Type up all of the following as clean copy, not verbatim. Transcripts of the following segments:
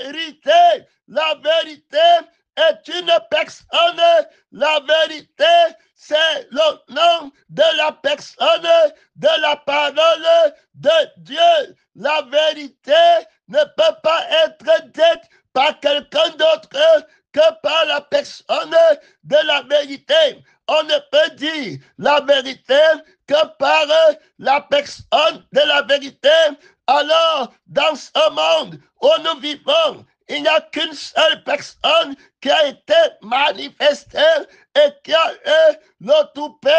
vérité. La vérité est une personne. La vérité, c'est le nom de la personne, de la parole de Dieu. La vérité ne peut pas être dite par quelqu'un d'autre que par la personne de la vérité. On ne peut dire la vérité que par la personne de la vérité. Alors, dans ce monde où nous vivons, il n'y a qu'une seule personne qui a été manifestée et qui a eu l'autorité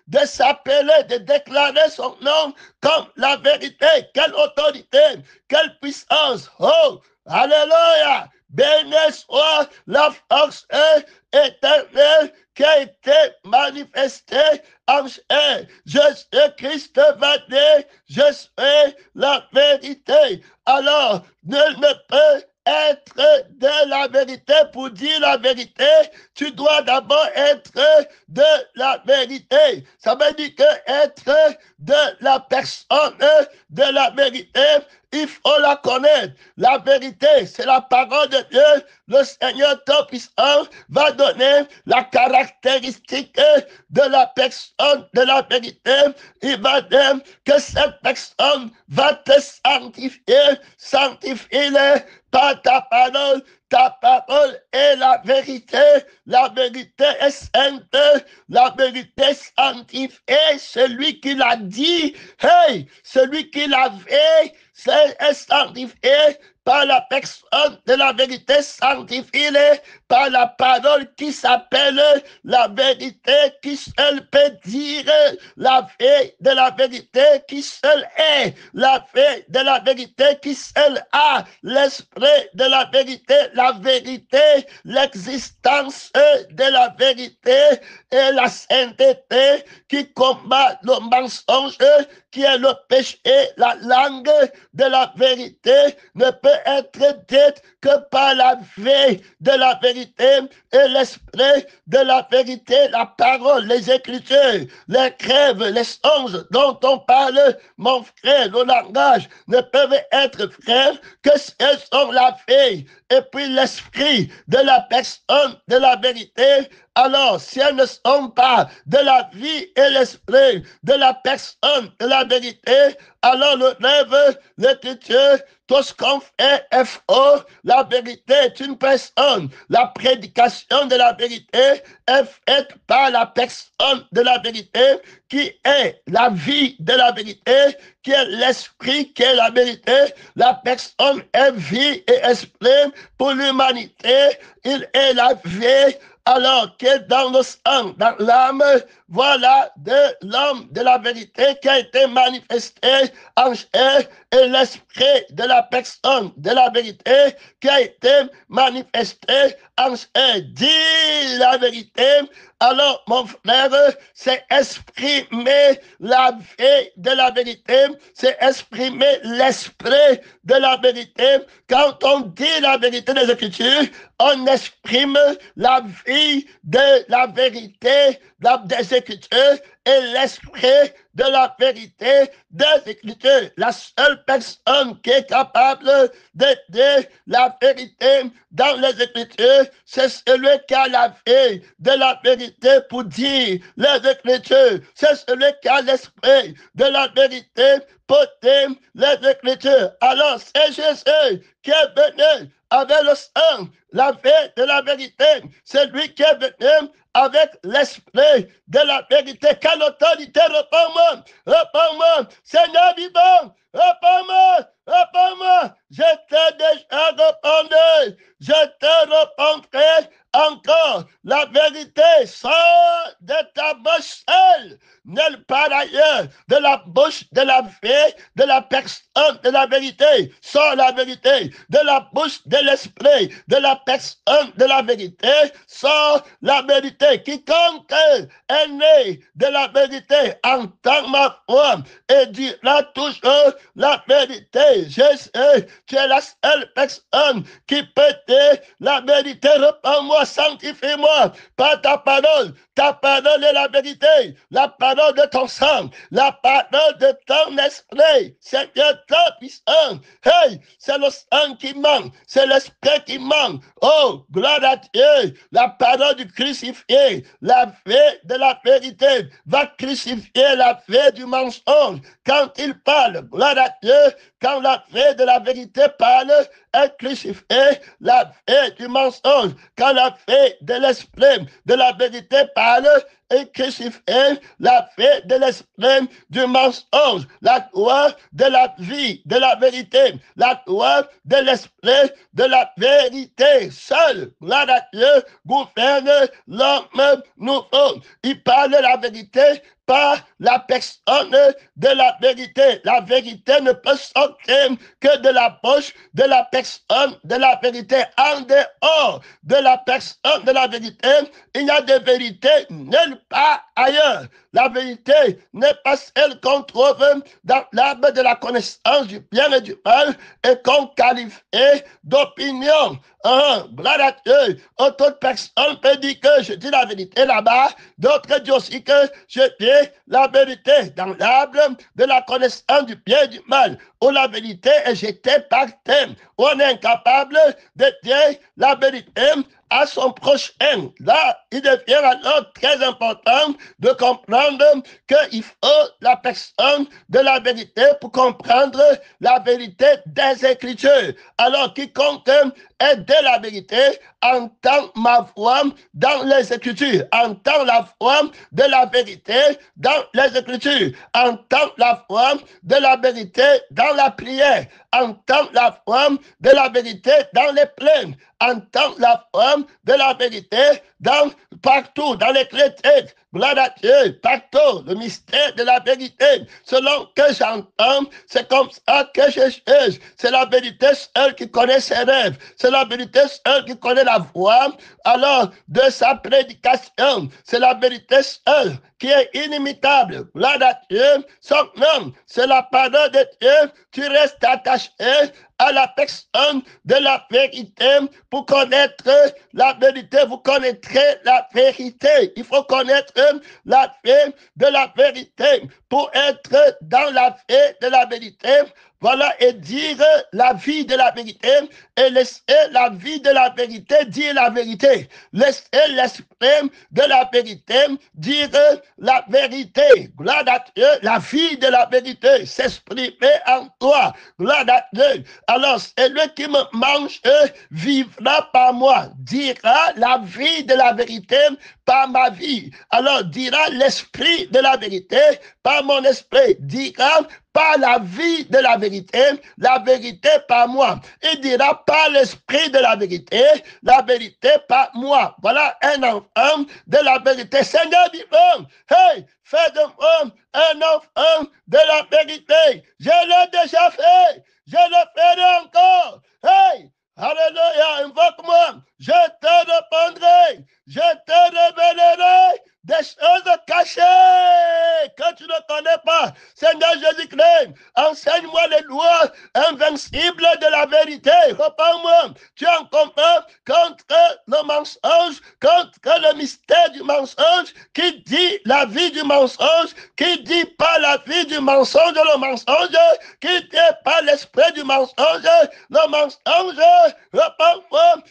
de s'appeler, de déclarer son nom comme la vérité. Quelle autorité, quelle puissance. Oh, alléluia. Béni soit la force éternelle qui a été manifestée en chair. Jésus-Christ va dire, je suis la vérité. Alors, nul ne peut être de la vérité. Pour dire la vérité, tu dois d'abord être de la vérité. Ça veut dire que être de la personne de la vérité, il faut la connaître. La vérité, c'est la parole de Dieu. Le Seigneur Tout-Puissant va donner la caractéristique de la personne de la vérité. Il va dire que cette personne va te sanctifier, sanctifie-le par ta parole. Ta parole est la vérité. La vérité est sainte. La vérité sanctifie. Celui qui l'a dit, hey, celui qui l'avait, est sanctifié par la personne de la vérité, sanctifie-les par la parole qui s'appelle la vérité, qui seule peut dire la vie de la vérité, qui seule est la vie de la vérité, qui seule a l'esprit de la vérité, l'existence de la vérité et la sainteté qui combat le mensonge, qui est le péché. La langue de la vérité ne peut être dite que par la vie de la vérité et l'esprit de la vérité, la parole, les écritures, les rêves, les songes dont on parle, mon frère, le langage ne peuvent être frères que si elles sont la vie et puis l'esprit de la personne de la vérité. Alors, si elles ne sont pas de la vie et l'esprit de la personne de la vérité, alors le rêve, l'écriture, tout ce qu'on fait est faux. La vérité est une personne. La prédication de la vérité est faite par la personne de la vérité qui est la vie de la vérité, qui est l'esprit, qui est la vérité. La personne est vie et esprit pour l'humanité. Il est la vie. Alors que dans le sang, dans l'âme, voilà de l'homme de la vérité qui a été manifesté en chair et l'esprit de la personne de la vérité qui a été manifesté en chair. Dis la vérité. Alors, mon frère, c'est exprimer la vie de la vérité, c'est exprimer l'esprit de la vérité. Quand on dit la vérité des Écritures, on exprime la vie de la vérité des Écritures et l'esprit de la vérité des Écritures. La seule personne qui est capable de dire la vérité dans les Écritures, c'est celui qui a la vie de la vérité pour dire les Écritures. C'est celui qui a l'esprit de la vérité pour dire les Écritures. Alors, c'est Jésus qui est venu avec le sang, la vie de la vérité. C'est lui qui est venu avec l'esprit de la vérité. Quelle autorité, réponds-moi, réponds-moi, Seigneur vivant, réponds-moi, réponds-moi. Je t'ai déjà répondu, je te répondrai encore. La vérité sort de ta bouche seule, nulle part ailleurs, de la bouche de la vie, de la personne de la vérité, sort la vérité, de la bouche de l'esprit, de la personne de la vérité, sort la vérité. Quiconque est né de la vérité entend ma voix et dira toujours la vérité. Jésus, tu es la seule personne qui peut dire la vérité. Réponds-moi, sanctifie-moi par ta parole. Ta parole est la vérité, la parole de ton sang, la parole de ton esprit. Seigneur Tout-Puissant, hey, Hey, c'est le sang qui manque, c'est l'esprit qui manque. Oh, gloire à Dieu, la parole du crucifié, la vie de la vérité va crucifier la vie du mensonge. Quand il parle, gloire à Dieu, quand la vie de la vérité parle, elle crucifie la vie du mensonge. Quand la vie de l'esprit de la vérité parle, et crucifie la vie de l'esprit du mensonge, la loi de la vie, de la vérité, la loi de l'esprit de la vérité. Seul, gloire à Dieu, gouverne l'homme nouveau. Il parle la vérité par la personne de la vérité. La vérité ne peut sortir que de la bouche de la personne de la vérité. En dehors de la personne de la vérité, il y a des vérités nulle part ailleurs. La vérité n'est pas celle qu'on trouve dans l'arbre de la connaissance du bien et du mal et qu'on qualifie d'opinion. Gloire à Dieu. Autre personne peut dire que je dis la vérité là-bas. D'autres disent aussi que je dis la vérité dans l'arbre de la connaissance du bien et du mal, où la vérité est jetée par terre, où on est incapable de dire la vérité à son prochain. Là, il devient alors très important de comprendre qu'il faut la personne de la vérité pour comprendre la vérité des Écritures. Alors, quiconque est de la vérité entend ma voix dans les Écritures, entend la voix de la vérité dans les Écritures, entend la voix de la vérité dans la prière, entend la voix de la vérité dans les plaines, entend la voix de la vérité partout, dans les chrétiens. Gloire à Dieu, partout, le mystère de la vérité. Selon que j'entends, c'est comme ça que je cherche. C'est la vérité seule qui connaît ses rêves. C'est la vérité seule qui connaît la voix, alors, de sa prédication. C'est la vérité seule qui est inimitable. Gloire à Dieu, son nom, c'est la parole de Dieu. Tu restes attaché à la personne de la vérité pour connaître la vérité. Vous connaîtrez la vérité. Il faut connaître la vie de la vérité pour être dans la vie de la vérité. Voilà, et dire la vie de la vérité et laisser la vie de la vérité dire la vérité. Laisser l'esprit de la vérité dire la vérité. Gloire à Dieu, la vie de la vérité s'exprimer en toi. Gloire à Dieu. Alors, celui qui me mange vivra par moi, dira la vie de la vérité par ma vie. Alors, dira l'esprit de la vérité par mon esprit. Dira par la vie de la vérité par moi. Il dira par l'esprit de la vérité par moi. Voilà un enfant de la vérité. Seigneur vivant, hey, fais de moi un enfant de la vérité. Je l'ai déjà fait, je le ferai encore. Hey, alléluia, invoque-moi, je te répondrai, je te révélerai des choses cachées que tu ne connais pas. Seigneur Jésus-Christ, enseigne-moi les lois invincibles de la vérité. Réponds-moi, tu en comprends contre le mensonge, contre le mystère du mensonge, qui dit la vie du mensonge, qui dit pas la vie du mensonge, le mensonge, qui dit pas l'esprit du mensonge, le mensonge. Réponds-moi,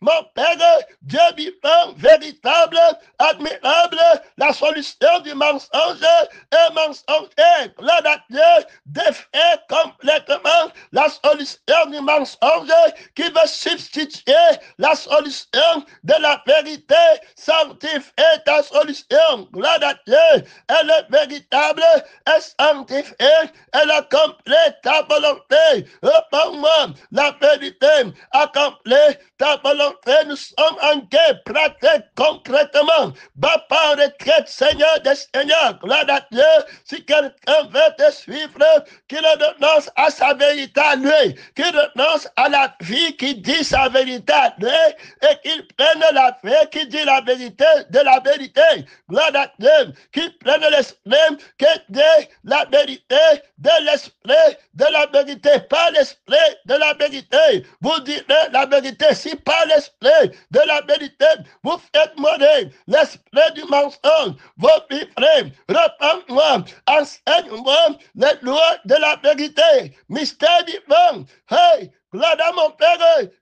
mon Père, Dieu vivant, véritable, admirable, la solution du mensonge est mensonger. Gloire à Dieu, défait complètement la solution du mensonge qui veut substituer la solution de la vérité. Sanctifie ta solution. Gloire à Dieu, elle est véritable, elle sanctifie, elle accomplit ta volonté. Réponds-moi, la vérité accomplit ta volonté. Nous sommes en guerre, pratique concrètement. Bas pas en retraite, Seigneur des Seigneurs. Gloire à Dieu. Si quelqu'un veut te suivre, qu'il renonce à sa vérité à lui, qu'il renoncent à la vie qui dit sa vérité et qu'ils prennent la vie qui dit la vérité de la vérité. Gloire à Dieu. Qu'ils prennent l'esprit qui dit la vérité de l'esprit de la vérité, pas l'esprit de la vérité. Vous direz la vérité, si pas l'esprit de la vérité, vous faites mourir l'esprit du mensonge. Vous vivrez, repends-moi, enseigne-moi les lois de la vérité. Mystère divin, hey, gloire à mon Père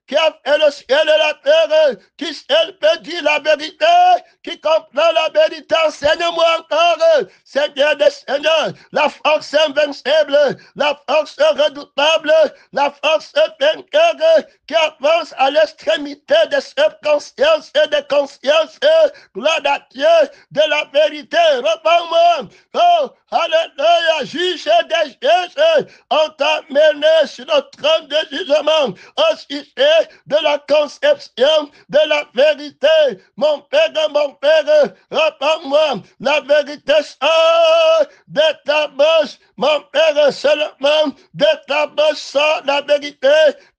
qui a fait le ciel et la terre, qui seul peut dire la vérité, qui comprend la vérité, enseigne-moi encore, Seigneur des Seigneurs, la force invincible, la force redoutable, la force vainqueur qui avance à l'extrémité des subconsciences et des consciences, gloire à Dieu de la vérité, reprends-moi, oh, alléluia, juge des juges, on t'a mené sur le trône de jugement, au sujet de la conception de la vérité. Mon Père, reprends-moi la vérité sort de ta bouche. Mon Père, seulement de ta bouche sort la vérité.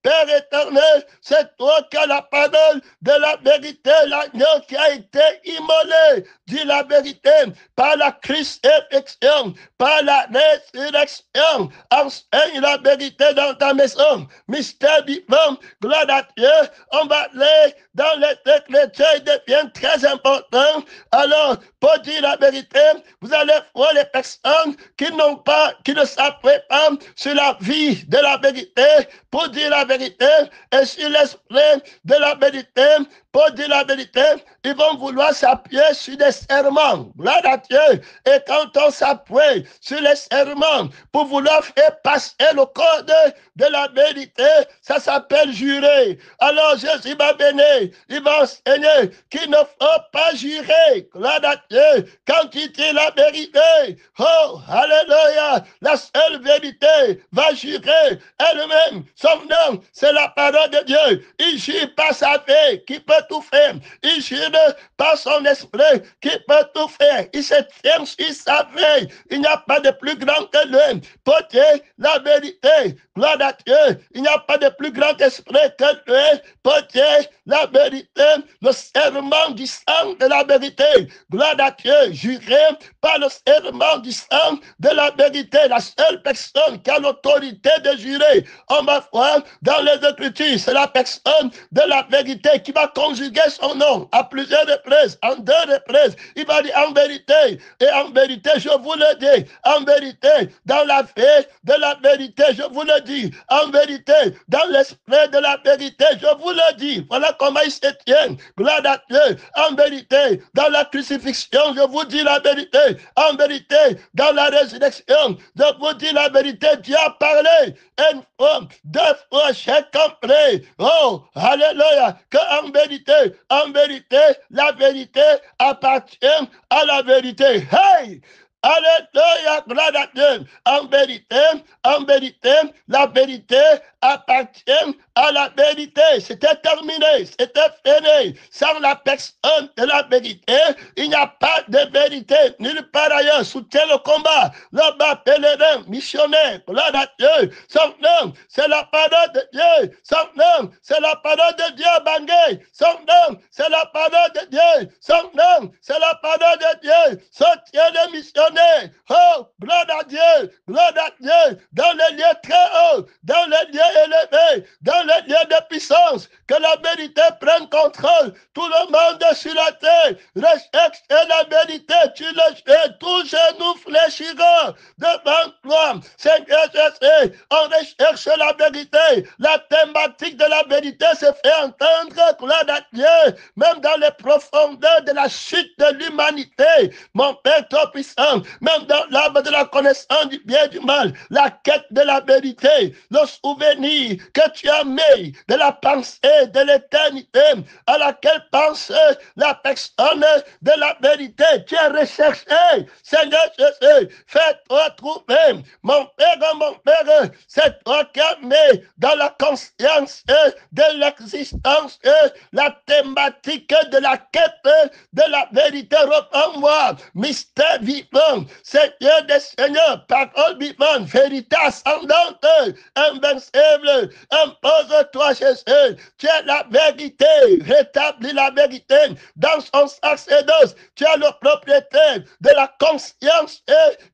Père éternel, c'est toi qui as la parole de la vérité, l'agneau qui a été immolé. Dis la vérité par la crucifixion, par la résurrection. Enseigne la vérité dans ta maison. Mystère vivant, gloire à Dieu. On va aller dans les Écritures, il devient très important. Alors, pour dire la vérité, vous allez voir les personnes qui ne s'appuient pas sur la vie de la vérité, pour dire la vérité, et sur l'esprit de la vérité, pour dire la vérité, ils vont vouloir s'appuyer sur des serments. Gloire à Dieu. Et quand on s'appuie sur les serments pour vouloir faire passer le code de la vérité, ça s'appelle jurer. Alors Jésus va venir, il va enseigner qu'il ne faut pas jurer. Gloire à Dieu. Quand il dit la vérité, oh, alléluia, la seule vérité va jurer elle-même. Son nom, c'est la parole de Dieu. Il jure par sa vie qui peut tout faire. Il jure par son esprit qui peut tout faire. Il se tient sur sa vie. Il n'y a pas de plus grand que lui. Pour dire la vérité. Gloire à Dieu. Il n'y a pas de plus grand esprit que lui. Pour dire la vérité. Le serment du sang de la vérité. Gloire à Dieu. Juré par le serment du sang de la vérité. La seule personne qui a l'autorité de jurer. On va voir dans les Écritures. C'est la personne de la vérité qui va conjuguer son nom à plusieurs reprises, en 2 reprises. Il va dire en vérité, et en vérité, je vous le dis, en vérité, dans la vie de la vérité, je vous le dis, en vérité, dans l'esprit de la vérité, je vous le dis. Voilà comment il se tient. Gloire à Dieu. En vérité, dans la crucifixion, je vous dis la vérité. En vérité, dans la résurrection, je vous dis la vérité. Dieu a parlé une fois, 2 fois, j'ai compris. Oh, alléluia, qu'en vérité, la vérité appartient à la vérité. Hey! Alléluia, gloire à Dieu. En vérité, la vérité appartient à la vérité. C'était terminé, c'était fini. Sans la personne de la vérité, il n'y a pas de vérité nulle part ailleurs. Soutient le combat. Là-bas, pèlerin, missionnaire, gloire à Dieu. Son nom, c'est la parole de Dieu. Son nom, c'est la parole de Dieu, Bangay. Son nom, c'est la parole de Dieu. Son nom, c'est la parole de Dieu. Soutient le missionnaire. Oh, gloire à Dieu, dans les lieux très hauts, dans les lieux élevés, dans les lieux de puissance, que la vérité prenne contrôle. Tout le monde sur la terre recherche la vérité. Tu le sais, tout genou fléchira devant toi. Seigneur Jésus, on recherche la vérité. La thématique de la vérité se fait entendre, gloire à Dieu, même dans les profondeurs de la chute de l'humanité. Mon Père trop puissant, même dans l'arbre de la connaissance du bien et du mal, la quête de la vérité, le souvenir que tu as sommeil de la pensée de l'éternité à laquelle pense la personne de la vérité. Tu es recherché, Seigneur Jésus, fais-toi trouver. Mon Père, c'est toi qui as mis dans la conscience de l'existence la thématique de la quête de la vérité. Reprends-moi, mystère vivant, Seigneur des Seigneurs, parole vivante, vérité ascendante, invincible. Impose-toi, Jésus. Tu es la vérité. Rétablis la vérité dans son sacerdoce. Tu es le propriétaire de la conscience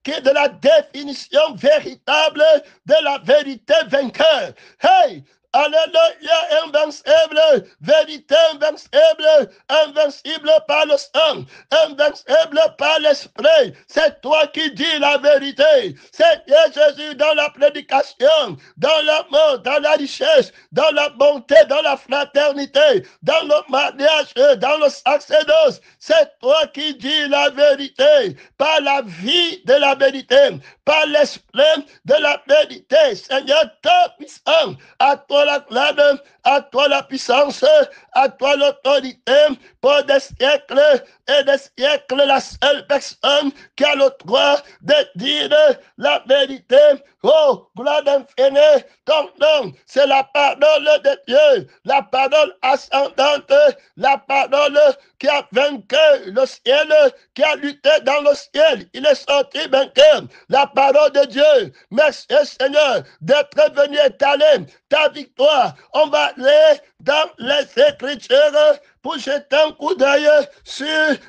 qui est de la définition véritable de la vérité vainqueur. Hey! Alléluia, invincible, vérité invincible, invincible par le sang, invincible par l'esprit. C'est toi qui dis la vérité. Seigneur Jésus, dans la prédication, dans l'amour, dans la richesse, dans la bonté, dans la fraternité, dans le mariage, dans le sacerdoce, c'est toi qui dis la vérité, par la vie de la vérité, par l'esprit de la vérité. Seigneur, toi puissant, à toi la gloire, à toi la puissance, à toi l'autorité, pour des siècles et des siècles, la seule personne qui a le droit de dire la vérité. Oh, gloire d'infini, ton nom, c'est la parole de Dieu, la parole ascendante, la parole qui a vaincu le ciel, qui a lutté dans le ciel. Il est sorti vainqueur. La parole de Dieu. Merci Seigneur d'être venu étaler ta victoire. On va aller dans les Écritures pour jeter un coup d'œil sur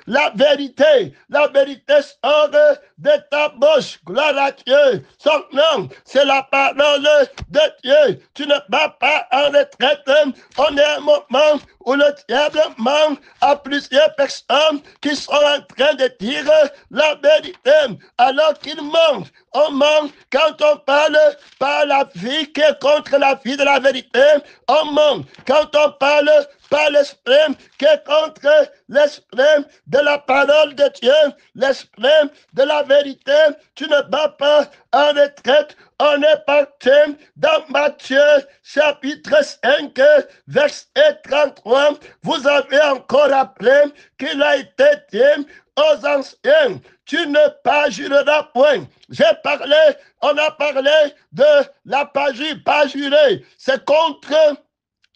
la vérité. La vérité sort de ta bouche. Gloire à Dieu. Son nom, c'est la parole de Dieu. Tu ne vas pas en retraite. On est à un moment où le diable ment à plusieurs personnes qui sont en train de dire la vérité alors qu'ils mentent. On ment quand on parle par la vie qui est contre la vie de la vérité. On ment quand on parle par l'esprit qui est contre l'esprit de la parole de Dieu, l'esprit de la vérité. Tu ne vas pas en retraite. On est parti dans Matthieu chapitre 5, verset 33. Vous avez encore appris qu'il a été dit aux anciens, tu ne parjureras point. On a parlé de la parjure, pas jurer. C'est contre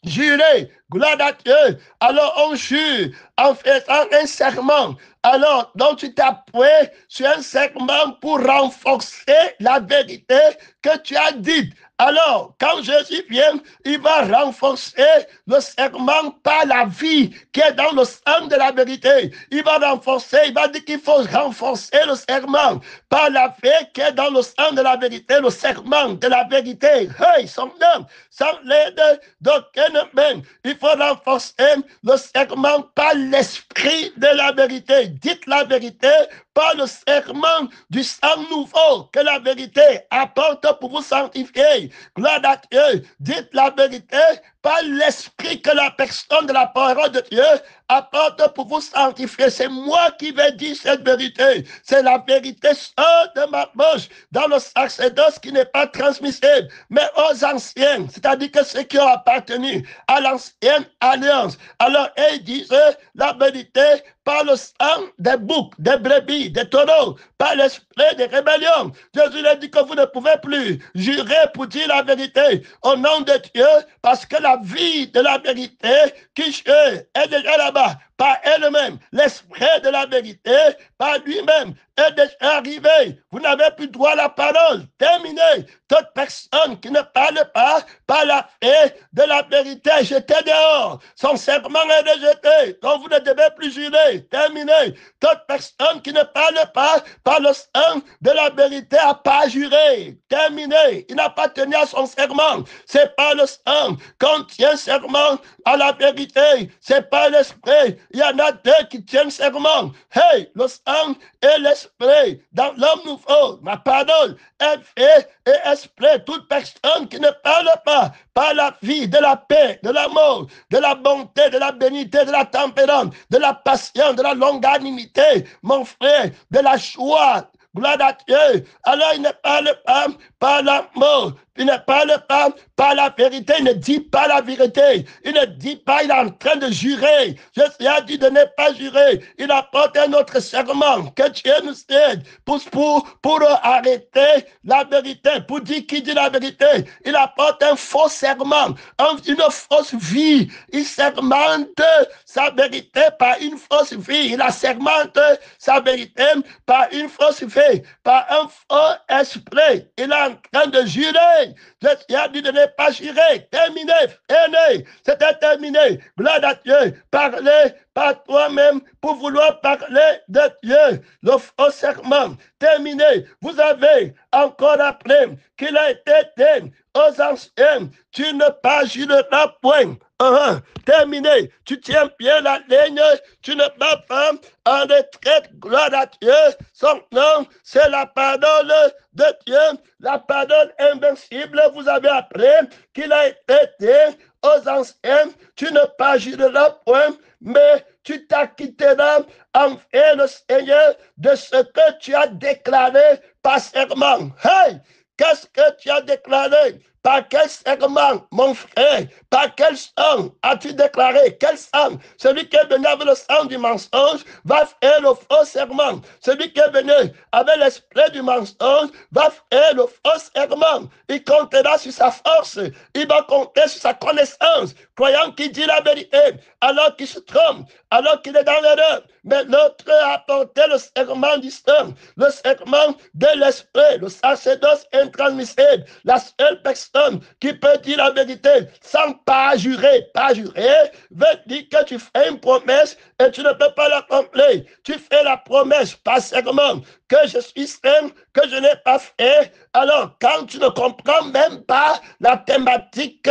jurer, gloire à Dieu. Alors on jure en faisant un serment. Alors, donc tu t'appuies sur un serment pour renforcer la vérité que tu as dite. Alors, quand Jésus vient, il va renforcer le serment par la vie qui est dans le sang de la vérité. Il va renforcer, il va dire qu'il faut renforcer le serment par la vie qui est dans le sang de la vérité, le serment de la vérité. Hey, son nom, sans l'aide d'aucune main. Il faut renforcer le serment par l'esprit de la vérité. Dites la vérité par le serment du sang nouveau que la vérité apporte pour vous sanctifier. Gloire à Dieu. Dites la vérité par l'esprit que la personne de la parole de Dieu apporte pour vous sanctifier. C'est moi qui vais dire cette vérité. C'est la vérité sort de ma bouche dans le sacerdoce qui n'est pas transmissible, mais aux anciens, c'est-à-dire que ceux qui ont appartenu à l'ancienne alliance. Alors, ils disaient la vérité par le sang des boucs, des brebis, des taureaux, par l'esprit des rébellions. Jésus a dit que vous ne pouvez plus jurer pour dire la vérité au nom de Dieu, parce que la vie de la vérité qui est déjà là-bas, par elle-même, l'esprit de la vérité, par lui-même, est déjà arrivé. Vous n'avez plus droit à la parole. Terminé. Toute personne qui ne parle pas par la paix de la vérité est jetée dehors. Son serment est rejeté. Donc vous ne devez plus jurer. Terminé. Toute personne qui ne parle pas par le sang de la vérité n'a pas juré. Terminé. Il n'a pas tenu à son serment. C'est pas le sang qu'on tient serment à la vérité. C'est pas l'esprit. Il y en a deux qui tiennent serment. Hey, le sang et l'esprit. Dans l'homme nouveau, ma parole est fait et esprit. Toute personne qui ne parle pas par la vie, de la paix, de l'amour, de la bonté, de la bénité, de la tempérance, de la patience, de la longanimité, mon frère, de la joie, gloire à Dieu. Alors il ne parle pas par l'amour il ne parle pas par la vérité, il ne dit pas la vérité, il ne dit pas, il est en train de jurer. Jésus a dit de ne pas jurer. Il apporte un autre serment. Que Dieu nous aide pour arrêter la vérité, pour dire qui dit la vérité. Il apporte un faux serment, une fausse vie. Il sermente sa vérité par une fausse vie. Il assermente sa vérité par une fausse vie, par un faux esprit. Il est en train de jurer. Jésus a dit de ne pas jurer. Terminé, aîné. C'était terminé. Gloire à Dieu. Parlez par toi-même pour vouloir parler de Dieu. Le faux serment. Terminé. Vous avez encore appris qu'il a été dit aux anciens, tu ne jureras point. Terminé. Tu tiens bien la ligne, tu ne vas pas en retraite. Gloire à Dieu. Son nom, c'est la parole de Dieu, la parole invincible. Vous avez appris qu'il a été dit aux anciens, tu ne jureras point, mais tu t'acquitteras envers le Seigneur de ce que tu as déclaré par serment. Hey! Qu'est-ce que tu as déclaré? Par quel serment, mon frère? Par quel sang as-tu déclaré? Quel sang? Celui qui est venu avec le sang du mensonge va faire le faux serment. Celui qui est venu avec l'esprit du mensonge va faire le faux serment. Il comptera sur sa force. Il va compter sur sa connaissance, croyant qu'il dit la vérité, alors qu'il se trompe, alors qu'il est dans l'erreur. Mais l'autre a apporté le serment du sang, le serment de l'esprit, le sacerdoce intransmissible, la seule personne qui peut dire la vérité sans pas jurer. Pas jurer veut dire que tu fais une promesse et tu ne peux pas l'accomplir. Tu fais la promesse par serment que je suis saint, que je n'ai pas fait. Alors, quand tu ne comprends même pas la thématique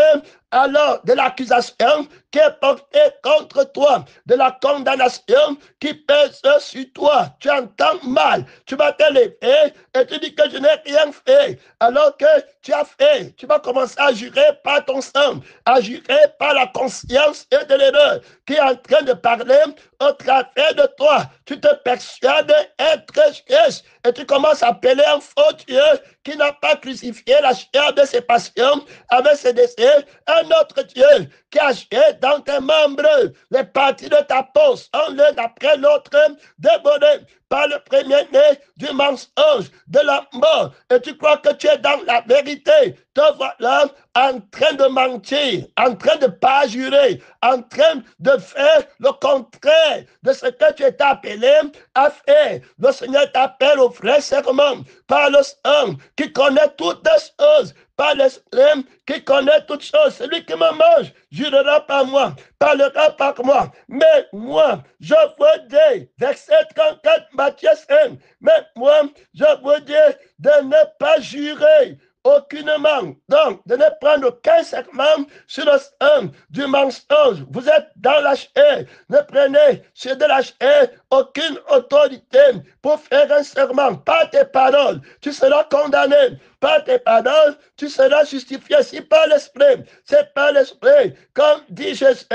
alors de l'accusation qui est portée contre toi, de la condamnation qui pèse sur toi, tu entends mal, tu vas te lever et tu dis que je n'ai rien fait, alors que tu as fait. Tu vas commencer à jurer par ton sang, à jurer par la conscience et de l'erreur qui est en train de parler au travers de toi. Tu te persuades être juste et tu commences à appeler un faux Dieu qui n'a pas crucifié la chair de ses passions avec ses désirs, un autre Dieu qui a jeté dans tes membres les parties de ta peau, l'un après l'autre, dévoré par le premier-né du mensonge, de la mort, et tu crois que tu es dans la vérité. Te voilà en train de mentir, en train de pas jurer, en train de faire le contraire de ce que tu es appelé à faire. Le Seigneur t'appelle au vrai serment par le sang qui connaît toutes les choses, par l'esprit qui connaît toutes choses. Celui qui me mange jurera par moi, parlera par moi. Mais moi, je vous dis, verset 34, Matthieu 5, mais moi, je vous dis de ne pas jurer aucunement. Donc, de ne prendre aucun serment sur le sang du mensonge. Vous êtes dans la chair. Ne prenez sur de la chair aucune autorité pour faire un serment. Par tes paroles, tu seras condamné. Par tes paroles, tu seras justifié. Si par l'esprit, c'est par l'esprit. Comme dit Jésus,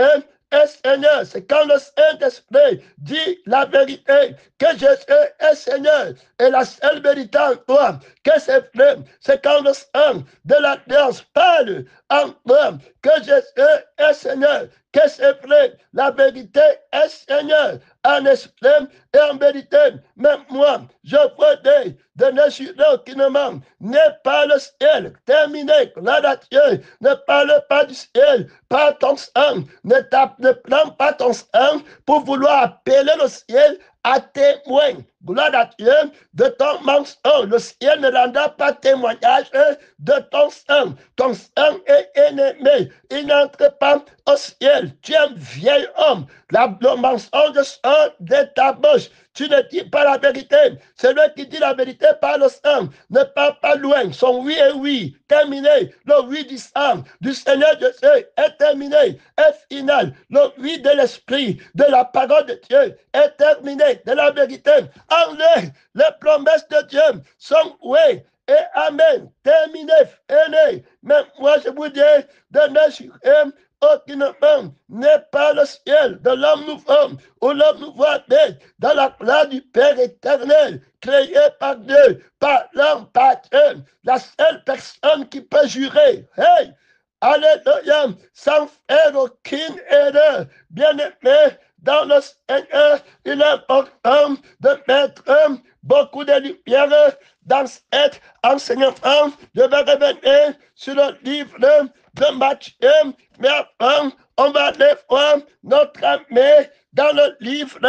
Seigneur, c'est quand le Saint-Esprit dit la vérité, que Jésus est Seigneur, et la seule vérité en toi, que c'est vrai, c'est quand le sang de l'alliance parle en toi, que Jésus est Seigneur, que c'est vrai, la vérité est Seigneur, en esprit et en vérité. Mais moi, je vous dis de ne jurer aucunement, n'est pas le ciel. Terminé, gloire à Dieu. Ne parle pas du ciel, pas ton sang. Ne prends pas ton sang pour vouloir appeler le ciel à témoin. Gloire à Dieu de ton mensonge. Le ciel ne rendra pas témoignage de ton sang. Ton sang est ennemi. Il n'entre pas au ciel. Tu es un vieil homme. Le mensonge sort de ta bouche. Tu ne dis pas la vérité. Celui qui dit la vérité par le sang ne part pas loin. Son oui est oui. Terminé. Le oui du sang du Seigneur Jésus est terminé. Est final. Le oui de l'esprit, de la parole de Dieu est terminé. De la vérité. Enlève les promesses de Dieu sont oui et amen. Terminé. Fini. Mais moi je vous dis de ne jurer aucunement n'est pas le ciel de l'homme nouveau ou l'homme nouveau bête dans la gloire du Père éternel, créé par Dieu, par l'homme, par Dieu, la seule personne qui peut jurer. Hey! Alléluia, sans faire aucune erreur, bien-aimé, dans le Seigneur, il est important de mettre beaucoup de lumière dans cet enseignement. Je vais revenir sur le livre de Matthieu, mais avant, on va aller voir notre ami dans le livre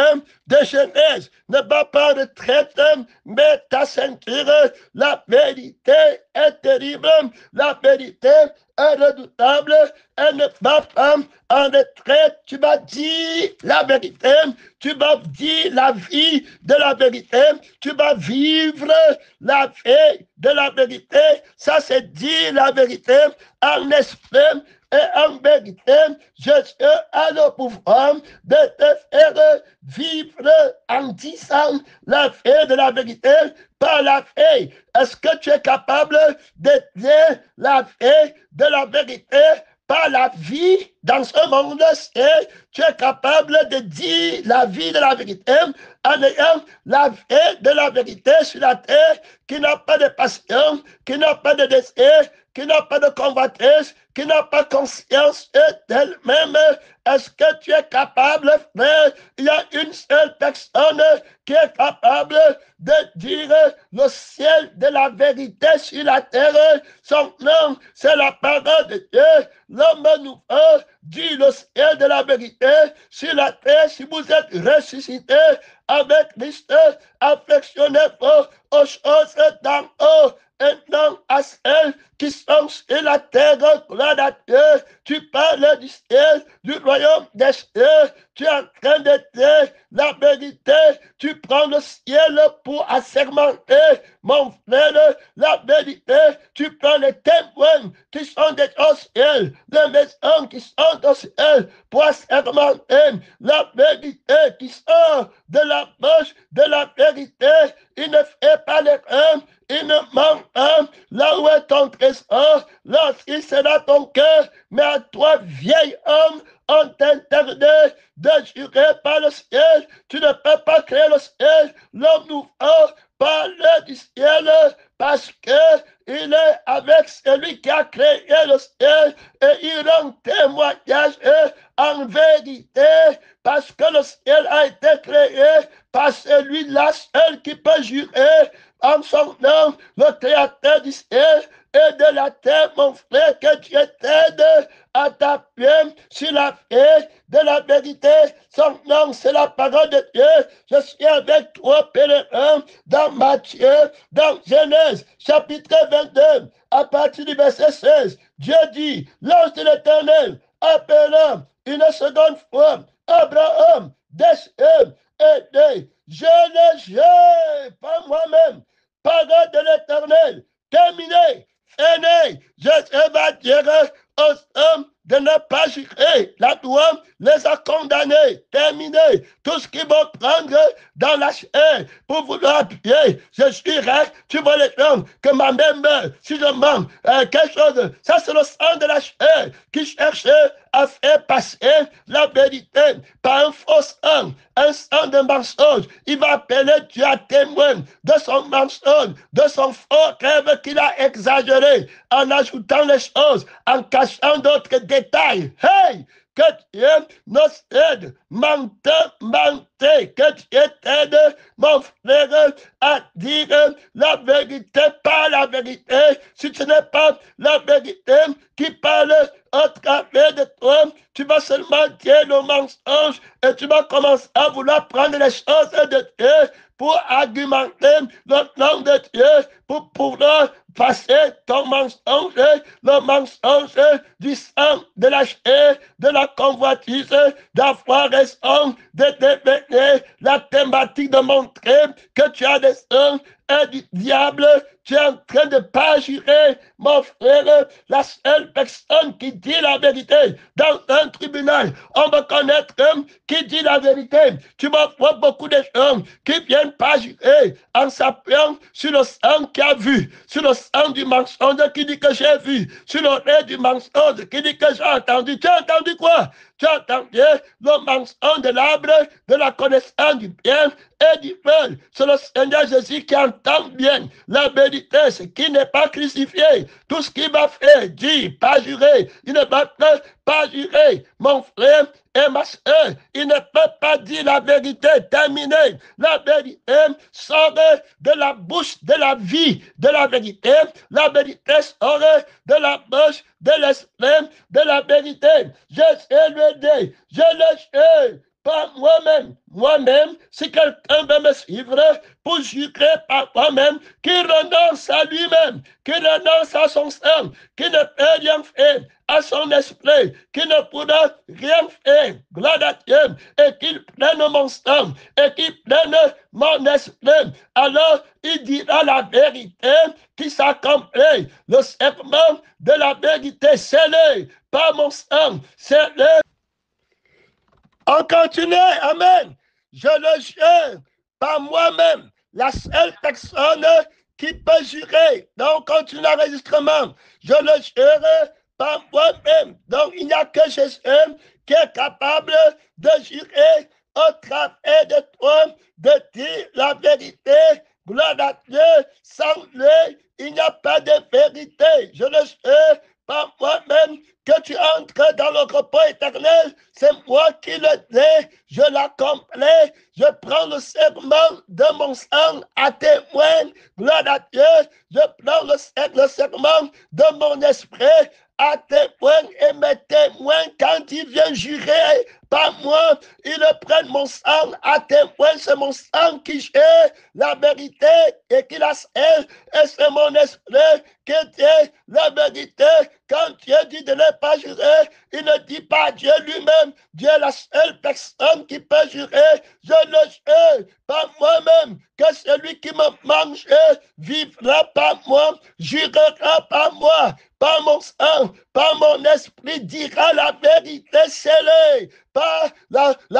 de Genèse. Ne va pas retraite, mais ta ceinture. La vérité est terrible, la vérité est redoutable, elle ne va pas en retraite. Tu vas dire la vérité, tu vas dire la vie de la vérité, tu vas vivre la vie de la vérité. Ça, c'est dire la vérité en esprit. Et en vérité, Jésus a le pouvoir de te faire vivre en disant la vie de la vérité par la vie. Est-ce que tu es capable de dire la vie de la vérité par la vie dans ce monde? Et tu es capable de dire la vie de la vérité en ayant la vie de la vérité sur la terre qui n'a pas de passion, qui n'a pas de désir, qui n'a pas de convoitise, qui n'a pas conscience d'elle-même. Est-ce que tu es capable, frère? Il y a une seule personne qui est capable de dire le ciel de la vérité sur la terre. Son nom, c'est la parole de Dieu. L'homme nouveau dit le ciel de la vérité sur la terre. Si vous êtes ressuscité avec Christ, affectionnez-vous aux choses d'en haut et non à celles qui sont sur la terre. Gloire à Dieu. Tu parles du ciel, du royaume des cieux. Tu es en train de dire la vérité. Tu prends le ciel pour assermenter, mon frère, la vérité. Tu prends les témoins qui sont des au ciel, les maisons qui sont au ciel pour assermenter la vérité qui sort de la bouche de la vérité. Il ne fait pas l'erreur. Il ne manque pas. Là où est ton trésor, lorsqu'il sera ton cœur, mais à toi, vieil homme, on t'interdit de jurer par le ciel. Tu ne peux pas créer le ciel. L'homme nouveau parle du ciel parce que il est avec celui qui a créé le ciel et il rend témoignage en vérité parce que le ciel a été créé par celui-là seul qui peut jurer en son nom, le créateur du ciel et de la terre, mon frère, que Dieu t'aide à t'appuyer sur la paix de la vérité. Son nom, c'est la parole de Dieu. Je suis avec toi, pèlerin, dans Matthieu, dans Genèse, chapitre 22, à partir du verset 16. Dieu dit, l'ange de l'Éternel appela une seconde fois Abraham des cieux et dit, je ne jure pas moi-même, parole de l'Éternel, terminé, fini, je vais dire aux hommes de ne pas jurer. La loi les a condamnés, terminés. Tout ce qu'ils vont prendre dans la chair pour vouloir appuyer. Je jurerai, tu vois les gens, que ma mère meurt. Si je manque quelque chose, ça c'est le sang de la chair qui cherche à faire passer la vérité par un faux sang, un sang de mensonge. Il va appeler Dieu à témoin de son mensonge, de son faux rêve qu'il a exagéré en ajoutant les choses, en cachant d'autres détails. Hey! Que Dieu nous aide, que Dieu t'aide, mon frère, à dire la vérité par la vérité. Si ce n'est pas la vérité qui parle au travers de toi, tu vas seulement dire le mensonge et tu vas commencer à vouloir prendre les choses de Dieu pour argumenter le nom de Dieu, pour pouvoir passer ton mensonge, le mensonge du sang, de la chair, de la convoitise, d'avoir raison, de devenir la thématique de montrer que tu as des sons et du diable. tu es en train de parjurer, mon frère, la seule personne qui dit la vérité dans un tribunal. On va connaître qui dit la vérité. Tu m'offres beaucoup de gens qui viennent parjurer en s'appuyant sur le sang qui a vu, sur le sang du mensonge qui dit que j'ai vu, sur l'oreille du mensonge qui dit que j'ai entendu. Tu as entendu quoi? Tu as entendu le mensonge de l'arbre de la connaissance du bien et du mal. C'est le Seigneur Jésus qui entend bien la vérité, ce qui n'est pas crucifié. Tout ce qu'il va faire, dire, pas jurer. Il ne va pas jurer, mon frère et ma soeur. Il ne peut pas dire la vérité. Terminé. La vérité sort de la bouche de la vie de la vérité. La vérité sort de la bouche de l'esprit de la vérité. Je sais le dire. Je le sais. Par moi-même. Moi-même, si quelqu'un veut me suivre, pour jurer par moi-même, qui renonce à lui-même, qui renonce à son sang, qui ne peut rien faire à son esprit, qui ne pourra rien faire, gloire à Dieu, et qu'il prenne mon sang, et qu'il prenne mon esprit, alors il dira la vérité qui s'accomplit. Le serment de la vérité scellé par mon sang, scellé. On continue, amen. Je le jure par moi-même, la seule personne qui peut jurer. Donc, on continue l'enregistrement. Je le jure par moi-même. Donc, il n'y a que Jésus qui est capable de jurer au travers de toi, de dire la vérité. Gloire à Dieu, sans lui, il n'y a pas de vérité. Je le jure par moi-même que tu entres dans le repos éternel. C'est moi qui le dis, je l'accomplis, je prends le serment de mon sang à témoin. Gloire à Dieu, je prends le serment de mon esprit à témoin et mes témoins, quand ils viennent jurer par moi, ils prennent mon sang à témoin. C'est mon sang qui gère la vérité et qui la scelle. Et c'est mon esprit qui dit la vérité. Quand Dieu dit de ne pas jurer, il ne dit pas Dieu lui-même. Dieu est la seule personne qui peut jurer. Je le jure par moi-même que celui qui me mange vivra par moi, jurera par moi, par mon sang, par mon esprit, dira la vérité scellée, par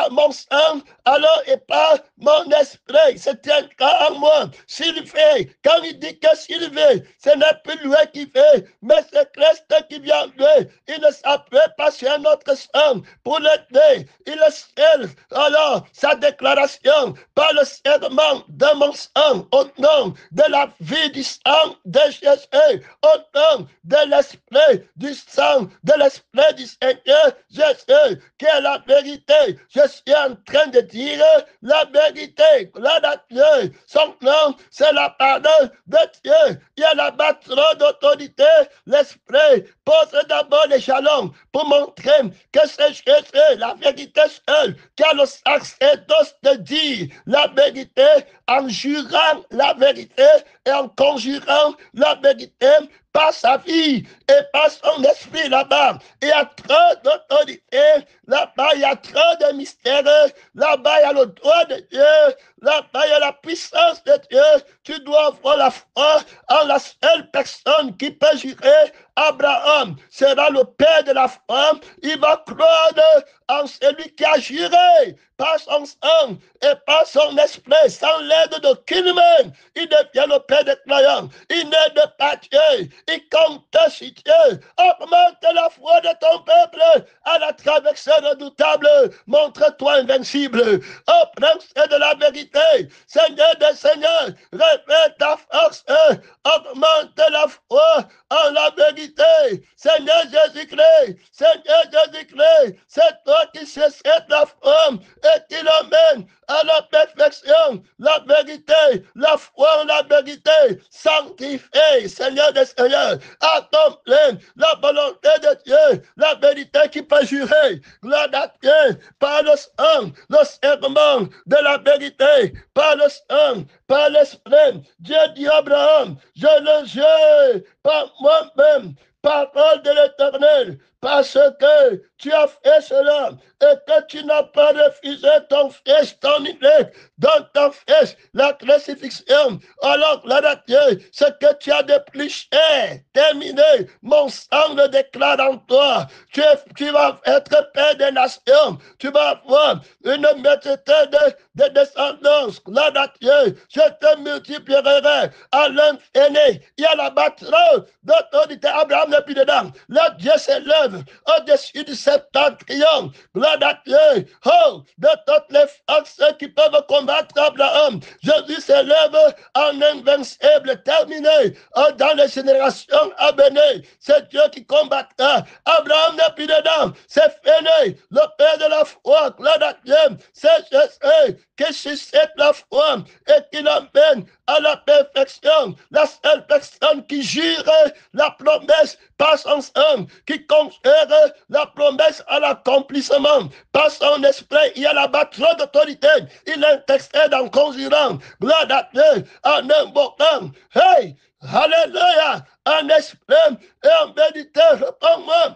mon sang, alors et par mon esprit, se tiendra en moi. S'il fait, quand il dit que s'il veut, ce n'est plus lui qui fait, mais c'est Christ qui vient de lui. Il ne s'appuie pas sur un autre sang pour l'aider. Il scelle alors sa déclaration par le serment de mon sang, au nom de la vie du sang de Jésus, au nom de l'esprit du sang, de l'esprit du Seigneur Jésus, qui est la vérité. Je suis en train de dire la vérité. Gloire à Dieu. Son nom, c'est la parole de Dieu. Il y a là-bas trop d'autorité. L'esprit pose d'abord les jalons pour montrer que c'est Jésus, la vérité seule, qui a le sacerdoce de dire la vérité en jurant la vérité et en conjurant la vérité par sa vie et par son esprit là-bas. Il y a trop d'autorité, là-bas il y a trop de mystères, là-bas il y a le droit de Dieu, là-bas il y a la puissance de Dieu. Tu dois avoir la foi en la seule personne qui peut jurer. Abraham sera le père de la foi. Il va croire en celui qui a juré par son sang et par son esprit, sans l'aide d'aucune main. Il devient le père des croyants. Il n'aide pas Dieu. Il compte sur Dieu. Augmente la foi de ton peuple à la traversée redoutable. Montre-toi invincible. Ô prince de la vérité, Seigneur des seigneurs, révèle ta force. Augmente la foi en la vérité. Seigneur Jésus-Christ, Seigneur Jésus-Christ, c'est toi qui cessais la foi et qui l'emmène à la perfection, la vérité, la foi en la vérité, sanctifié, Seigneur des Seigneurs, accomplis la volonté de Dieu, la vérité qui peut jurer, gloire à Dieu, par le sang, le serment de la vérité, par le sang, par l'esprit. Dieu dit à Abraham, je le jure par moi-même, parole de l'Éternel, parce que tu as fait cela et que tu n'as pas refusé ton fils, ton idée, dans ton fils, la crucifixion. Alors, gloire à Dieu, ce que tu as de plus cher, terminé, mon sang le déclare en toi. Tu vas être père des nations, tu vas avoir une maîtrise de descendance. Gloire à Dieu, je te multiplierai à l'infini. Il y a la batterie d'autorité. Abraham n'est plus dedans. Le Dieu s'élève au-dessus du septentrion. Gloire à Dieu. Oh, de toutes les forces qui peuvent combattre Abraham, Jésus s'élève en invincible, terminé dans les générations à venir. C'est Dieu qui combattra. Abraham n'est plus dedans. C'est fini. Le père de la foi, gloire à Dieu, c'est Jésus qui suscite la foi et qui l'emmène à la perfection. La seule personne qui jure la promesse par son sang, qui confère la promesse à l'accomplissement par son esprit. Il y a la batterie d'autorité. Il intercède en conjurant. Gloire à Dieu, en invoquant. Hey! Alléluia, en esprit et en vérité, réponds-moi,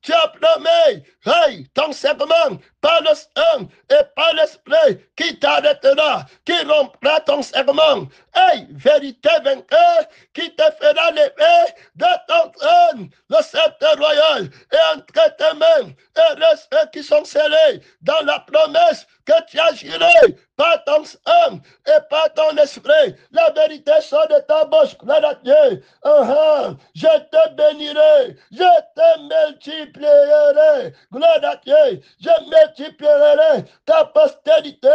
tu as promis, hey, ton serment, par le sang et par l'esprit, qui t'arrêtera, qui rompra ton serment, hey, vérité vainqueur, qui te fera lever de ton trône, le sceptre royal, et entre tes mains, et ceux qui sont scellés dans la promesse que tu as juré par ton sang et par ton esprit. La vérité sort de ta bouche, gloire à Dieu. Je te bénirai, je te multiplierai, gloire à Dieu. Je multiplierai ta postérité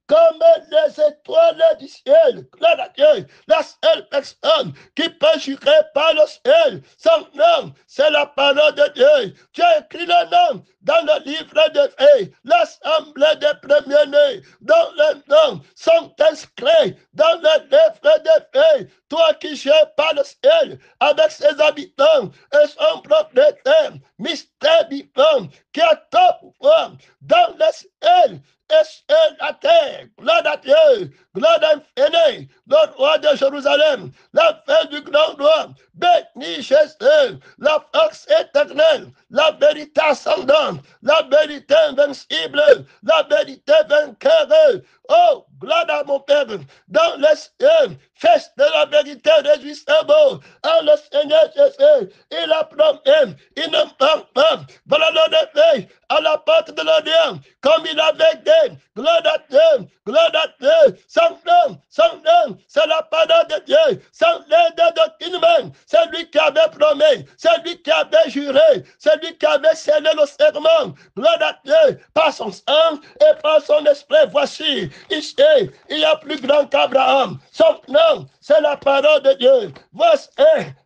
comme les étoiles du ciel, gloire à Dieu. La seule personne qui peut jurer par le ciel, son nom, c'est la parole de Dieu. Tu as écrit le nom dans le livre de vie, l'assemblée des premiers-nés, dont les noms sont inscrits dans le livre de vie. Toi qui gères par le ciel avec ses habitants et son propriétaire, mystère vivant, qui a tout pouvoir dans le ciel et sur la terre. Gloire à Dieu, gloire infinie, le roi de Jérusalem, la fin du grand roi, béni Jésus, la force éternelle, la vérité ascendante, la vérité invincible, la vérité vainqueur. Oh, gloire à mon Père, dans les cieux, feste de la vérité, réjouissez-vous en le Seigneur Jésus. Il a promis, il ne manque pas, voilà le réveil à la porte de l'audience, comme il avait dit, gloire à Dieu, sans nom, c'est la parole de Dieu, sans l'aide d'aucune main, c'est lui qui avait promis, c'est lui qui avait juré, c'est lui qui avait scellé le serment, gloire à Dieu, par son sang et par son esprit. Voici, ici, il y a plus grand qu'Abraham, son nom, c'est la parole de Dieu. Voici